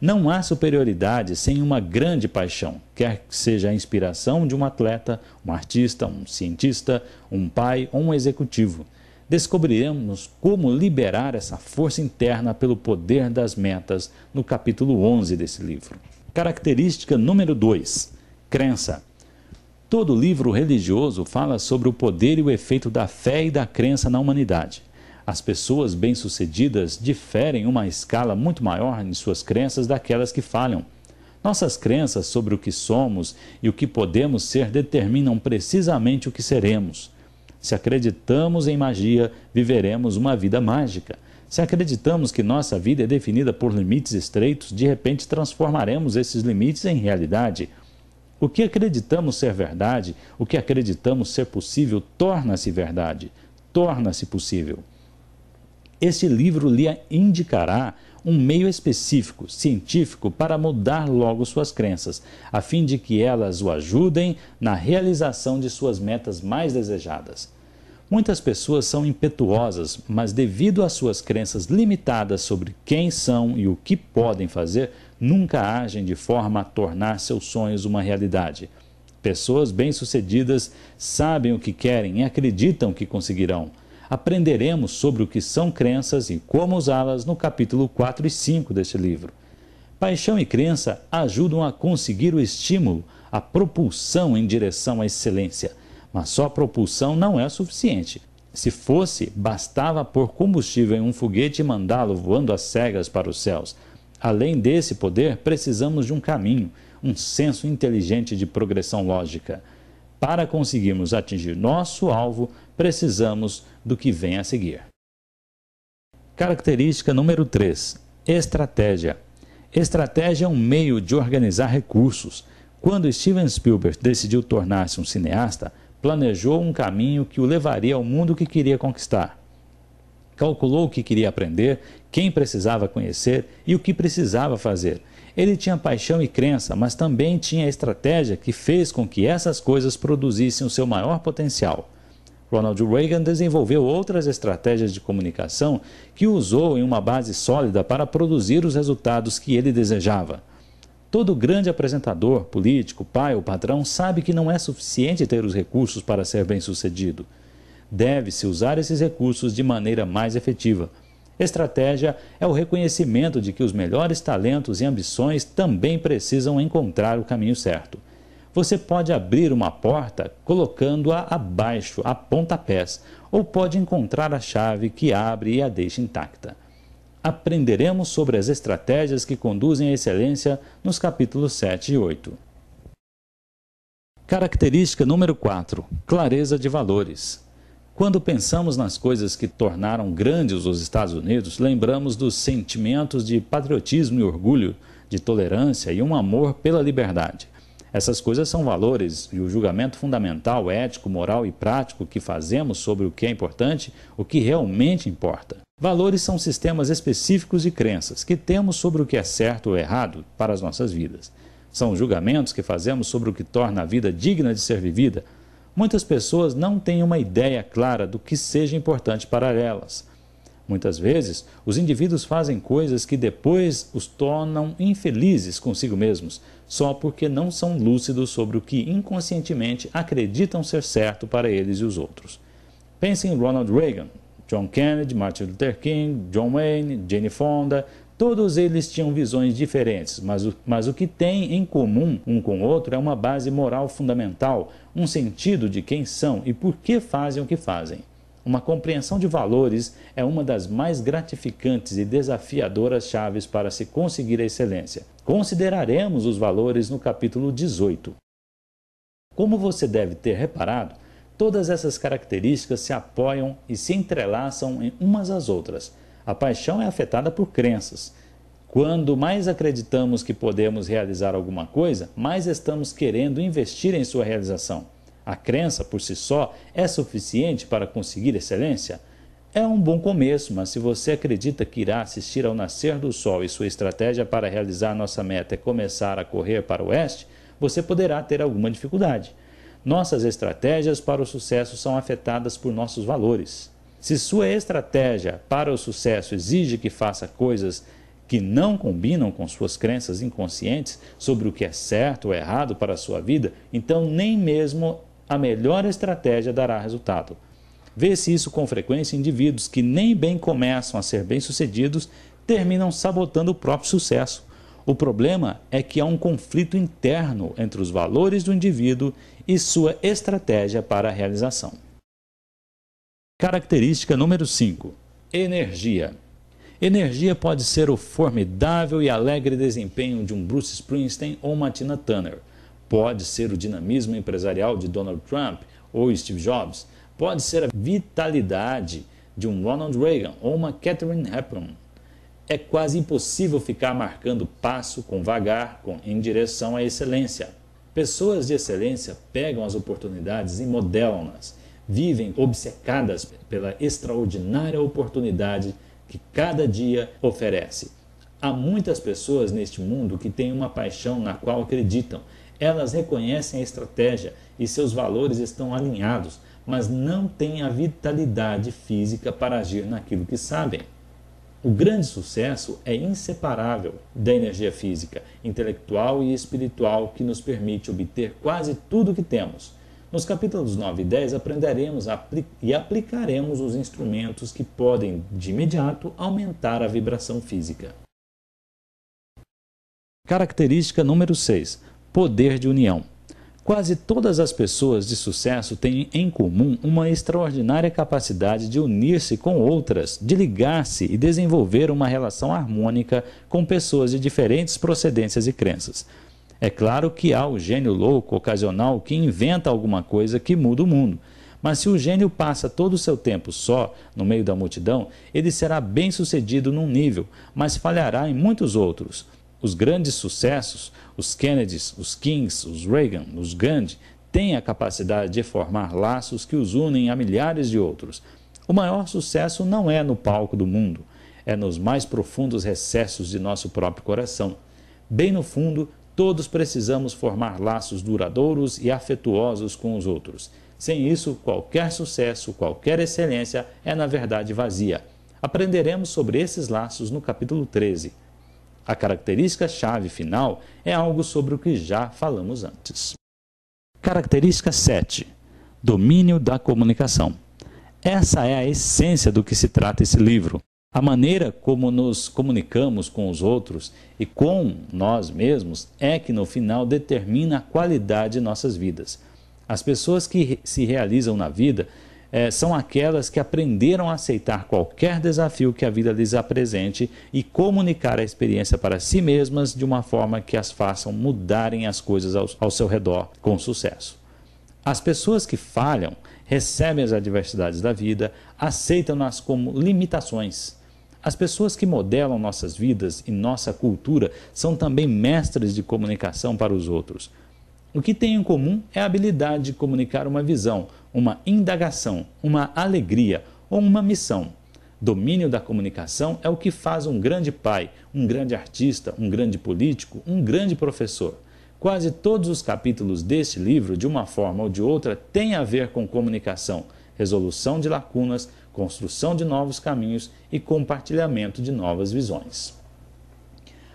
Não há superioridade sem uma grande paixão, quer que seja a inspiração de um atleta, um artista, um cientista, um pai ou um executivo. Descobriremos como liberar essa força interna pelo poder das metas no capítulo 11 desse livro. Característica número 2. Crença. Todo livro religioso fala sobre o poder e o efeito da fé e da crença na humanidade. As pessoas bem-sucedidas diferem uma escala muito maior em suas crenças daquelas que falham. Nossas crenças sobre o que somos e o que podemos ser determinam precisamente o que seremos. Se acreditamos em magia, viveremos uma vida mágica. Se acreditamos que nossa vida é definida por limites estreitos, de repente transformaremos esses limites em realidade. O que acreditamos ser verdade, o que acreditamos ser possível, torna-se verdade, torna-se possível. Este livro lhe indicará um meio específico, científico, para mudar logo suas crenças, a fim de que elas o ajudem na realização de suas metas mais desejadas. Muitas pessoas são impetuosas, mas devido às suas crenças limitadas sobre quem são e o que podem fazer, nunca agem de forma a tornar seus sonhos uma realidade. Pessoas bem-sucedidas sabem o que querem e acreditam que conseguirão. Aprenderemos sobre o que são crenças e como usá-las no capítulo 4 e 5 deste livro. Paixão e crença ajudam a conseguir o estímulo, a propulsão em direção à excelência. Mas só a propulsão não é suficiente. Se fosse, bastava pôr combustível em um foguete e mandá-lo voando às cegas para os céus. Além desse poder, precisamos de um caminho, um senso inteligente de progressão lógica. Para conseguirmos atingir nosso alvo, precisamos do que vem a seguir. Característica número 3. Estratégia. Estratégia é um meio de organizar recursos. Quando Steven Spielberg decidiu tornar-se um cineasta, planejou um caminho que o levaria ao mundo que queria conquistar. Calculou o que queria aprender, quem precisava conhecer e o que precisava fazer. Ele tinha paixão e crença, mas também tinha estratégia que fez com que essas coisas produzissem o seu maior potencial. Ronald Reagan desenvolveu outras estratégias de comunicação que usou em uma base sólida para produzir os resultados que ele desejava. Todo grande apresentador, político, pai ou patrão sabe que não é suficiente ter os recursos para ser bem-sucedido. Deve-se usar esses recursos de maneira mais efetiva. Estratégia é o reconhecimento de que os melhores talentos e ambições também precisam encontrar o caminho certo. Você pode abrir uma porta colocando-a abaixo, a pontapés, ou pode encontrar a chave que abre e a deixa intacta. Aprenderemos sobre as estratégias que conduzem à excelência nos capítulos 7 e 8. Característica número 4. Clareza de valores. Quando pensamos nas coisas que tornaram grandes os Estados Unidos, lembramos dos sentimentos de patriotismo e orgulho, de tolerância e um amor pela liberdade. Essas coisas são valores e o julgamento fundamental, ético, moral e prático que fazemos sobre o que é importante, o que realmente importa. Valores são sistemas específicos de crenças que temos sobre o que é certo ou errado para as nossas vidas. São julgamentos que fazemos sobre o que torna a vida digna de ser vivida. Muitas pessoas não têm uma ideia clara do que seja importante para elas. Muitas vezes, os indivíduos fazem coisas que depois os tornam infelizes consigo mesmos, só porque não são lúcidos sobre o que inconscientemente acreditam ser certo para eles e os outros. Pense em Ronald Reagan, John Kennedy, Martin Luther King, John Wayne, Jane Fonda. Todos eles tinham visões diferentes, mas o que têm em comum um com o outro é uma base moral fundamental, um sentido de quem são e por que fazem o que fazem. Uma compreensão de valores é uma das mais gratificantes e desafiadoras chaves para se conseguir a excelência. Consideraremos os valores no capítulo 18. Como você deve ter reparado, todas essas características se apoiam e se entrelaçam em umas às outras. A paixão é afetada por crenças. Quando mais acreditamos que podemos realizar alguma coisa, mais estamos querendo investir em sua realização. A crença, por si só, é suficiente para conseguir excelência? É um bom começo, mas se você acredita que irá assistir ao nascer do sol e sua estratégia para realizar nossa meta é começar a correr para o oeste, você poderá ter alguma dificuldade. Nossas estratégias para o sucesso são afetadas por nossos valores. Se sua estratégia para o sucesso exige que faça coisas que não combinam com suas crenças inconscientes sobre o que é certo ou errado para a sua vida, então nem mesmo a melhor estratégia dará resultado. Vê-se isso com frequência em indivíduos que nem bem começam a ser bem-sucedidos, terminam sabotando o próprio sucesso. O problema é que há um conflito interno entre os valores do indivíduo e sua estratégia para a realização. Característica número 5. Energia. Energia pode ser o formidável e alegre desempenho de um Bruce Springsteen ou uma Tina Turner. Pode ser o dinamismo empresarial de Donald Trump ou Steve Jobs. Pode ser a vitalidade de um Ronald Reagan ou uma Katharine Hepburn. É quase impossível ficar marcando passo com vagar em direção à excelência. Pessoas de excelência pegam as oportunidades e modelam-nas. Vivem obcecadas pela extraordinária oportunidade que cada dia oferece. Há muitas pessoas neste mundo que têm uma paixão na qual acreditam. Elas reconhecem a estratégia e seus valores estão alinhados, mas não têm a vitalidade física para agir naquilo que sabem. O grande sucesso é inseparável da energia física, intelectual e espiritual que nos permite obter quase tudo o que temos. Nos capítulos 9 e 10 aprenderemos e aplicaremos os instrumentos que podem, de imediato, aumentar a vibração física. Característica número 6. Poder de união. Quase todas as pessoas de sucesso têm em comum uma extraordinária capacidade de unir-se com outras, de ligar-se e desenvolver uma relação harmônica com pessoas de diferentes procedências e crenças. É claro que há o gênio louco ocasional que inventa alguma coisa que muda o mundo. Mas se o gênio passa todo o seu tempo só, no meio da multidão, ele será bem-sucedido num nível, mas falhará em muitos outros. Os grandes sucessos, os Kennedys, os Kings, os Reagan, os Gandhi, têm a capacidade de formar laços que os unem a milhares de outros. O maior sucesso não é no palco do mundo, é nos mais profundos recessos de nosso próprio coração. Bem no fundo, todos precisamos formar laços duradouros e afetuosos com os outros. Sem isso, qualquer sucesso, qualquer excelência é na verdade vazia. Aprenderemos sobre esses laços no capítulo 13. A característica-chave final é algo sobre o que já falamos antes. Característica 7. Domínio da comunicação. Essa é a essência do que se trata esse livro. A maneira como nos comunicamos com os outros e com nós mesmos é que no final determina a qualidade de nossas vidas. As pessoas que se realizam na vida são aquelas que aprenderam a aceitar qualquer desafio que a vida lhes apresente e comunicar a experiência para si mesmas de uma forma que as façam mudarem as coisas ao seu redor com sucesso. As pessoas que falham recebem as adversidades da vida, aceitam-nas como limitações. As pessoas que modelam nossas vidas e nossa cultura são também mestres de comunicação para os outros. O que tem em comum é a habilidade de comunicar uma visão, uma indagação, uma alegria ou uma missão. Domínio da comunicação é o que faz um grande pai, um grande artista, um grande político, um grande professor. Quase todos os capítulos deste livro, de uma forma ou de outra, têm a ver com comunicação, resolução de lacunas, construção de novos caminhos e compartilhamento de novas visões.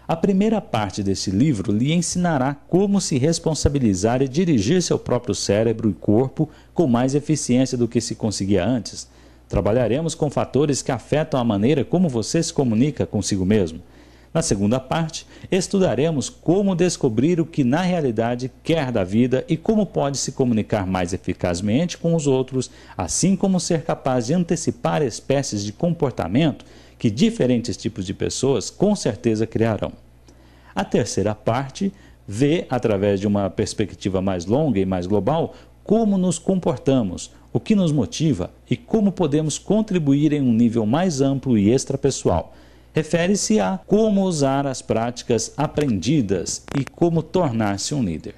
A primeira parte desse livro lhe ensinará como se responsabilizar e dirigir seu próprio cérebro e corpo com mais eficiência do que se conseguia antes. Trabalharemos com fatores que afetam a maneira como você se comunica consigo mesmo. Na segunda parte, estudaremos como descobrir o que na realidade quer da vida e como pode se comunicar mais eficazmente com os outros, assim como ser capaz de antecipar espécies de comportamento que diferentes tipos de pessoas com certeza criarão. A terceira parte vê, através de uma perspectiva mais longa e mais global, como nos comportamos, o que nos motiva e como podemos contribuir em um nível mais amplo e extrapessoal. Refere-se a como usar as práticas aprendidas e como tornar-se um líder.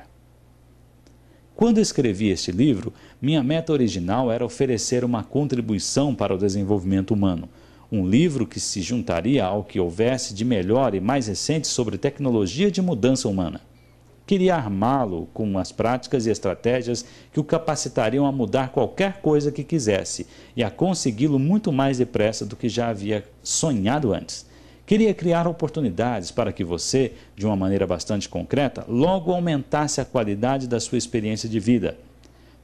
Quando escrevi este livro, minha meta original era oferecer uma contribuição para o desenvolvimento humano. Um livro que se juntaria ao que houvesse de melhor e mais recente sobre tecnologia de mudança humana. Queria armá-lo com as práticas e estratégias que o capacitariam a mudar qualquer coisa que quisesse e a consegui-lo muito mais depressa do que já havia sonhado antes. Queria criar oportunidades para que você, de uma maneira bastante concreta, logo aumentasse a qualidade da sua experiência de vida.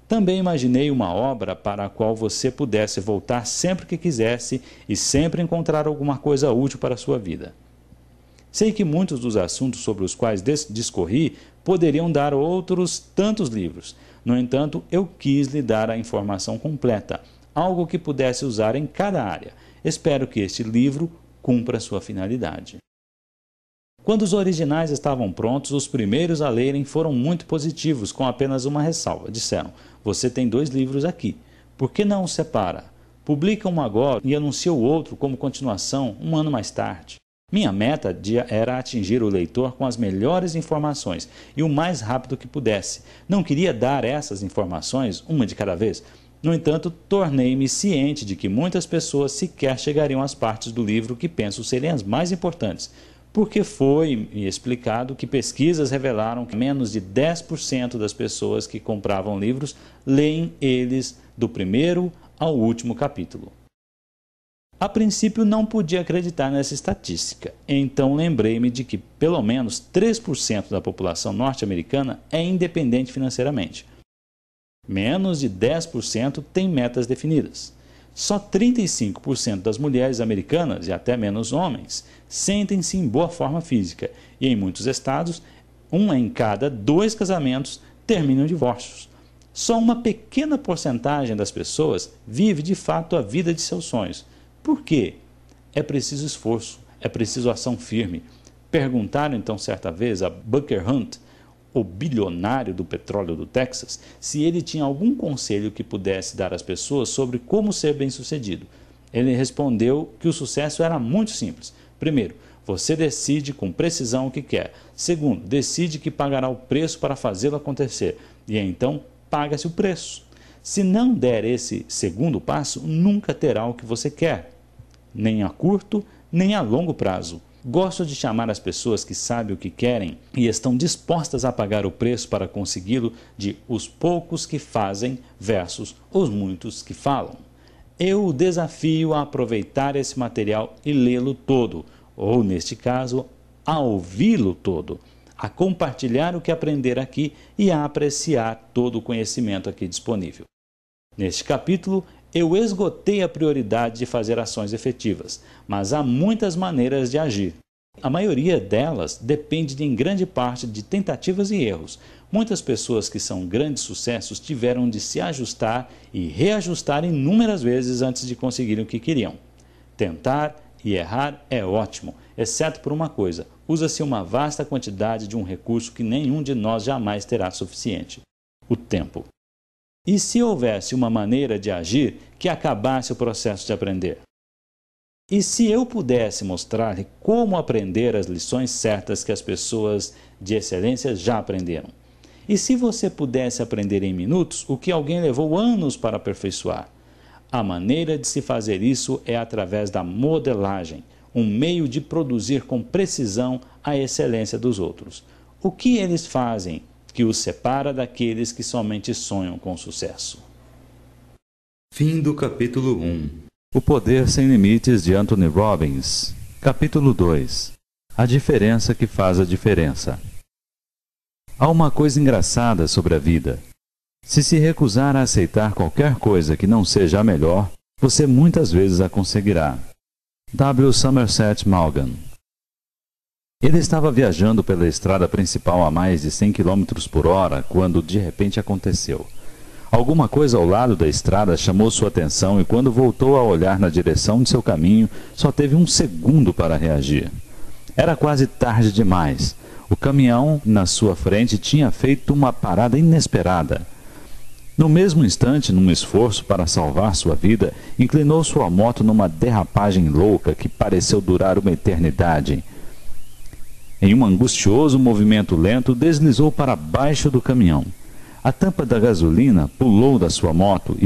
Também imaginei uma obra para a qual você pudesse voltar sempre que quisesse e sempre encontrar alguma coisa útil para a sua vida. Sei que muitos dos assuntos sobre os quais discorri poderiam dar outros tantos livros. No entanto, eu quis lhe dar a informação completa, algo que pudesse usar em cada área. Espero que este livro cumpra sua finalidade. Quando os originais estavam prontos, os primeiros a lerem foram muito positivos, com apenas uma ressalva. Disseram: você tem 2 livros aqui, por que não os separa? Publica um agora e anuncia o outro como continuação um ano mais tarde. Minha meta era atingir o leitor com as melhores informações e o mais rápido que pudesse. Não queria dar essas informações uma de cada vez. No entanto, tornei-me ciente de que muitas pessoas sequer chegariam às partes do livro que penso serem as mais importantes, porque foi-me explicado que pesquisas revelaram que menos de 10% das pessoas que compravam livros leem eles do primeiro ao último capítulo. A princípio não podia acreditar nessa estatística, então lembrei-me de que pelo menos 3% da população norte-americana é independente financeiramente. Menos de 10% tem metas definidas. Só 35% das mulheres americanas, e até menos homens, sentem-se em boa forma física, e em muitos estados, 1 em cada 2 casamentos terminam em divórcios. Só uma pequena porcentagem das pessoas vive de fato a vida de seus sonhos. Por quê? É preciso esforço, é preciso ação firme. Perguntaram então certa vez a Booker Hunt, o bilionário do petróleo do Texas, se ele tinha algum conselho que pudesse dar às pessoas sobre como ser bem-sucedido. Ele respondeu que o sucesso era muito simples. Primeiro, você decide com precisão o que quer. Segundo, decide que pagará o preço para fazê-lo acontecer. E então, paga-se o preço. Se não der esse segundo passo, nunca terá o que você quer, nem a curto, nem a longo prazo. Gosto de chamar as pessoas que sabem o que querem e estão dispostas a pagar o preço para consegui-lo de os poucos que fazem versus os muitos que falam. Eu o desafio a aproveitar esse material e lê-lo todo, ou neste caso, a ouvi-lo todo, a compartilhar o que aprender aqui e a apreciar todo o conhecimento aqui disponível. Neste capítulo, Eu esgotei a prioridade de fazer ações efetivas, mas há muitas maneiras de agir. A maioria delas depende em grande parte de tentativas e erros. Muitas pessoas que são grandes sucessos tiveram de se ajustar e reajustar inúmeras vezes antes de conseguirem o que queriam. Tentar e errar é ótimo, exceto por uma coisa: usa-se uma vasta quantidade de um recurso que nenhum de nós jamais terá suficiente: o tempo. E se houvesse uma maneira de agir que acabasse o processo de aprender? E se eu pudesse mostrar-lhe como aprender as lições certas que as pessoas de excelência já aprenderam? E se você pudesse aprender em minutos o que alguém levou anos para aperfeiçoar? A maneira de se fazer isso é através da modelagem, um meio de produzir com precisão a excelência dos outros. O que eles fazem que os separa daqueles que somente sonham com sucesso? Fim do capítulo 1. O Poder Sem Limites, de Anthony Robbins. Capítulo 2. A diferença que faz a diferença. Há uma coisa engraçada sobre a vida. Se se recusar a aceitar qualquer coisa que não seja a melhor, você muitas vezes a conseguirá. W. Somerset Maugham. Ele estava viajando pela estrada principal a mais de 100 km por hora quando de repente aconteceu. Alguma coisa ao lado da estrada chamou sua atenção e quando voltou a olhar na direção de seu caminho, só teve um segundo para reagir. Era quase tarde demais. O caminhão na sua frente tinha feito uma parada inesperada. No mesmo instante, num esforço para salvar sua vida, inclinou sua moto numa derrapagem louca que pareceu durar uma eternidade. Em um angustioso movimento lento, deslizou para baixo do caminhão. A tampa da gasolina pulou da sua moto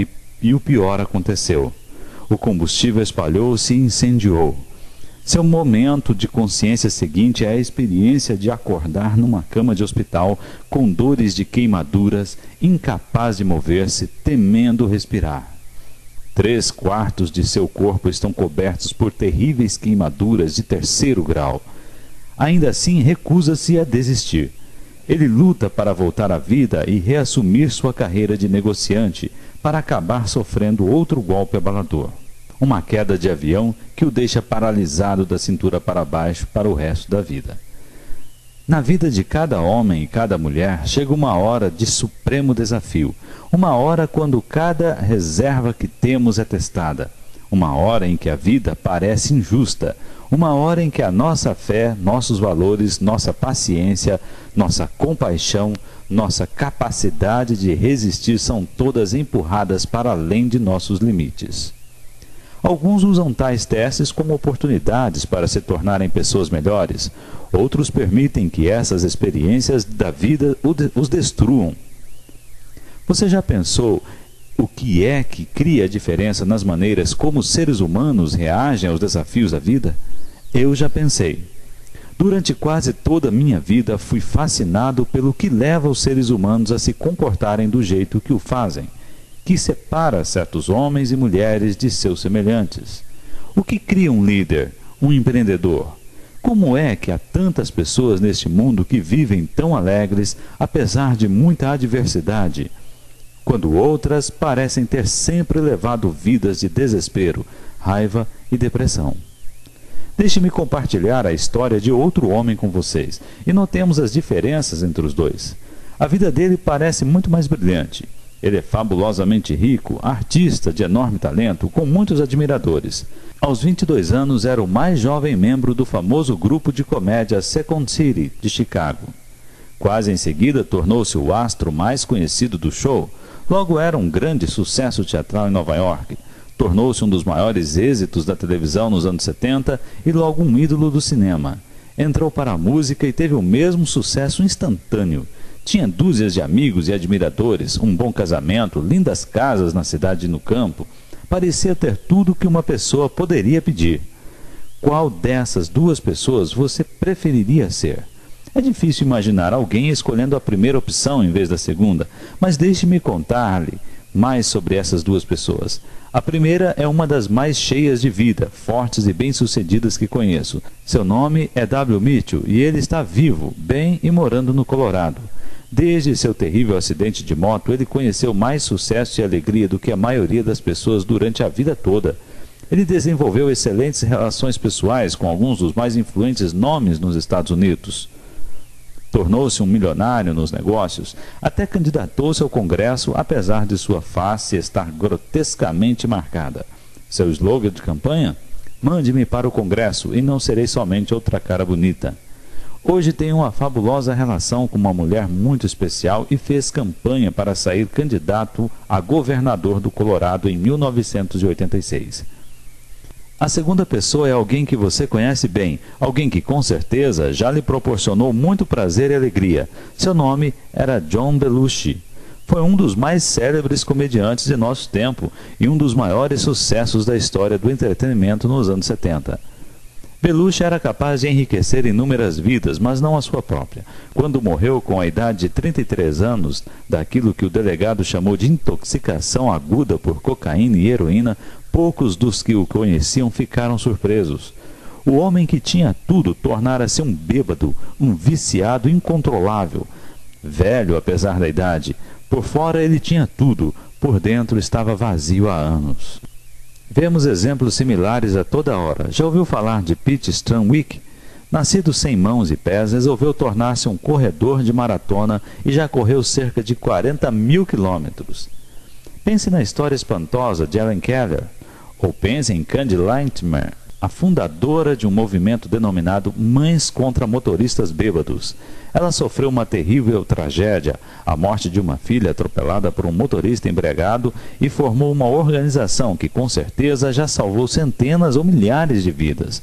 e o pior aconteceu. O combustível espalhou-se e incendiou. Seu momento de consciência seguinte é a experiência de acordar numa cama de hospital com dores de queimaduras, incapaz de mover-se, temendo respirar. 3/4 de seu corpo estão cobertos por terríveis queimaduras de 3º grau. Ainda assim, recusa-se a desistir. Ele luta para voltar à vida e reassumir sua carreira de negociante, para acabar sofrendo outro golpe abalador. Uma queda de avião que o deixa paralisado da cintura para baixo para o resto da vida. Na vida de cada homem e cada mulher chega uma hora de supremo desafio, uma hora quando cada reserva que temos é testada, uma hora em que a vida parece injusta, uma hora em que a nossa fé, nossos valores, nossa paciência, nossa compaixão, nossa capacidade de resistir são todas empurradas para além de nossos limites. Alguns usam tais testes como oportunidades para se tornarem pessoas melhores. Outros permitem que essas experiências da vida os destruam. Você já pensou o que é que cria a diferença nas maneiras como os seres humanos reagem aos desafios da vida? Eu já pensei. Durante quase toda a minha vida fui fascinado pelo que leva os seres humanos a se comportarem do jeito que o fazem, que separa certos homens e mulheres de seus semelhantes. O que cria um líder, um empreendedor? Como é que há tantas pessoas neste mundo que vivem tão alegres, apesar de muita adversidade, quando outras parecem ter sempre levado vidas de desespero, raiva e depressão? Deixe-me compartilhar a história de outro homem com vocês, e notemos as diferenças entre os dois. A vida dele parece muito mais brilhante. Ele é fabulosamente rico, artista de enorme talento, com muitos admiradores. Aos 22 anos, era o mais jovem membro do famoso grupo de comédia Second City, de Chicago. Quase em seguida, tornou-se o astro mais conhecido do show. Logo era um grande sucesso teatral em Nova York. Tornou-se um dos maiores êxitos da televisão nos anos 70 e logo um ídolo do cinema. Entrou para a música e teve o mesmo sucesso instantâneo. Tinha dúzias de amigos e admiradores, um bom casamento, lindas casas na cidade e no campo. Parecia ter tudo que uma pessoa poderia pedir. Qual dessas duas pessoas você preferiria ser? É difícil imaginar alguém escolhendo a primeira opção em vez da segunda, mas deixe-me contar-lhe mais sobre essas duas pessoas. A primeira é uma das mais cheias de vida, fortes e bem-sucedidas que conheço. Seu nome é W. Mitchell e ele está vivo, bem e morando no Colorado. Desde seu terrível acidente de moto, ele conheceu mais sucesso e alegria do que a maioria das pessoas durante a vida toda. Ele desenvolveu excelentes relações pessoais com alguns dos mais influentes nomes nos Estados Unidos. Tornou-se um milionário nos negócios, até candidatou-se ao Congresso, apesar de sua face estar grotescamente marcada. Seu slogan de campanha? Mande-me para o Congresso e não serei somente outra cara bonita. Hoje tem uma fabulosa relação com uma mulher muito especial e fez campanha para sair candidato a governador do Colorado em 1986. A segunda pessoa é alguém que você conhece bem, alguém que com certeza já lhe proporcionou muito prazer e alegria. Seu nome era John Belushi. Foi um dos mais célebres comediantes de nosso tempo e um dos maiores sucessos da história do entretenimento nos anos 70. Belushi era capaz de enriquecer inúmeras vidas, mas não a sua própria. Quando morreu com a idade de 33 anos, daquilo que o delegado chamou de intoxicação aguda por cocaína e heroína, poucos dos que o conheciam ficaram surpresos. O homem que tinha tudo tornara-se um bêbado, um viciado incontrolável. Velho, apesar da idade, por fora ele tinha tudo, por dentro estava vazio há anos. Vemos exemplos similares a toda hora. Já ouviu falar de Pete Stranwick? Nascido sem mãos e pés, resolveu tornar-se um corredor de maratona e já correu cerca de 40 mil quilômetros. Pense na história espantosa de Helen Keller, ou pense em Candy Lightmer, a fundadora de um movimento denominado Mães contra Motoristas Bêbados. Ela sofreu uma terrível tragédia, a morte de uma filha atropelada por um motorista embriagado, e formou uma organização que com certeza já salvou centenas ou milhares de vidas.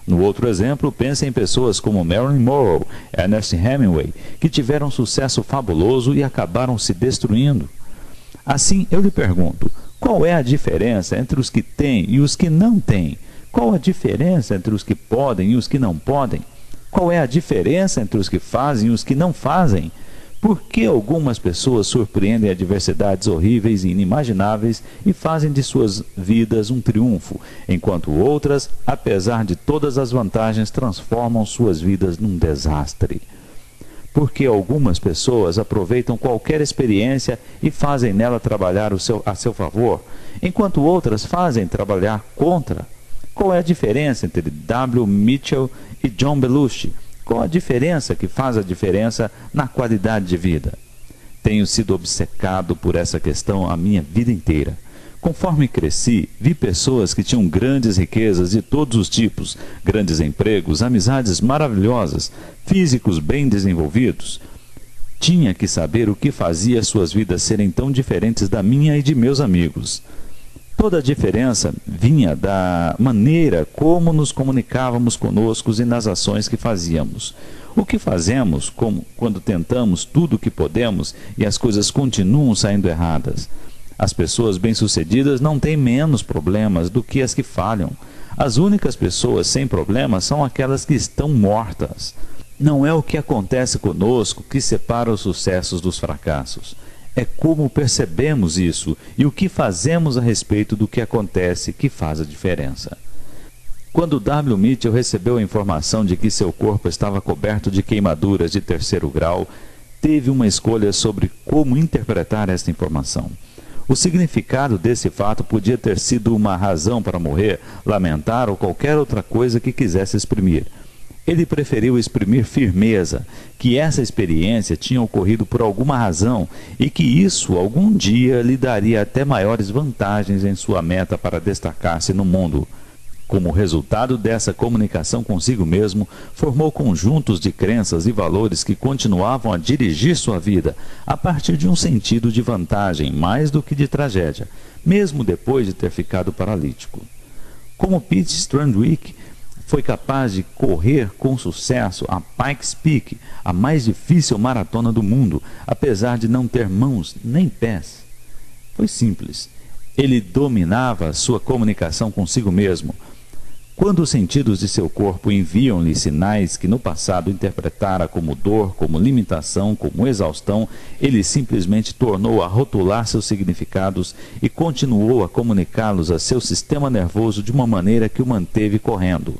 No outro exemplo, pense em pessoas como Marilyn Monroe, Ernest Hemingway, que tiveram sucesso fabuloso e acabaram se destruindo. Assim, eu lhe pergunto, qual é a diferença entre os que têm e os que não têm? Qual a diferença entre os que podem e os que não podem? Qual é a diferença entre os que fazem e os que não fazem? Por que algumas pessoas surpreendem adversidades horríveis e inimagináveis e fazem de suas vidas um triunfo, enquanto outras, apesar de todas as vantagens, transformam suas vidas num desastre? Porque algumas pessoas aproveitam qualquer experiência e fazem nela trabalhar a seu favor, enquanto outras fazem trabalhar contra. Qual é a diferença entre W. Mitchell e John Belushi? Qual a diferença que faz a diferença na qualidade de vida? Tenho sido obcecado por essa questão a minha vida inteira. Conforme cresci, vi pessoas que tinham grandes riquezas de todos os tipos, grandes empregos, amizades maravilhosas, físicos bem desenvolvidos. Tinha que saber o que fazia suas vidas serem tão diferentes da minha e de meus amigos. Toda a diferença vinha da maneira como nos comunicávamos conosco e nas ações que fazíamos. O que fazemos quando tentamos tudo o que podemos e as coisas continuam saindo erradas? As pessoas bem-sucedidas não têm menos problemas do que as que falham. As únicas pessoas sem problemas são aquelas que estão mortas. Não é o que acontece conosco que separa os sucessos dos fracassos. É como percebemos isso e o que fazemos a respeito do que acontece que faz a diferença. Quando W. Mitchell recebeu a informação de que seu corpo estava coberto de queimaduras de 3º grau, teve uma escolha sobre como interpretar esta informação. O significado desse fato podia ter sido uma razão para morrer, lamentar ou qualquer outra coisa que quisesse exprimir. Ele preferiu exprimir firmeza, que essa experiência tinha ocorrido por alguma razão e que isso algum dia lhe daria até maiores vantagens em sua meta para destacar-se no mundo. Como resultado dessa comunicação consigo mesmo, formou conjuntos de crenças e valores que continuavam a dirigir sua vida a partir de um sentido de vantagem mais do que de tragédia, mesmo depois de ter ficado paralítico. Como Pete Stranwick foi capaz de correr com sucesso a Pikes Peak, a mais difícil maratona do mundo, apesar de não ter mãos nem pés? Foi simples. Ele dominava sua comunicação consigo mesmo. Quando os sentidos de seu corpo enviam-lhe sinais que no passado interpretara como dor, como limitação, como exaustão, ele simplesmente tornou a rotular seus significados e continuou a comunicá-los a seu sistema nervoso de uma maneira que o manteve correndo.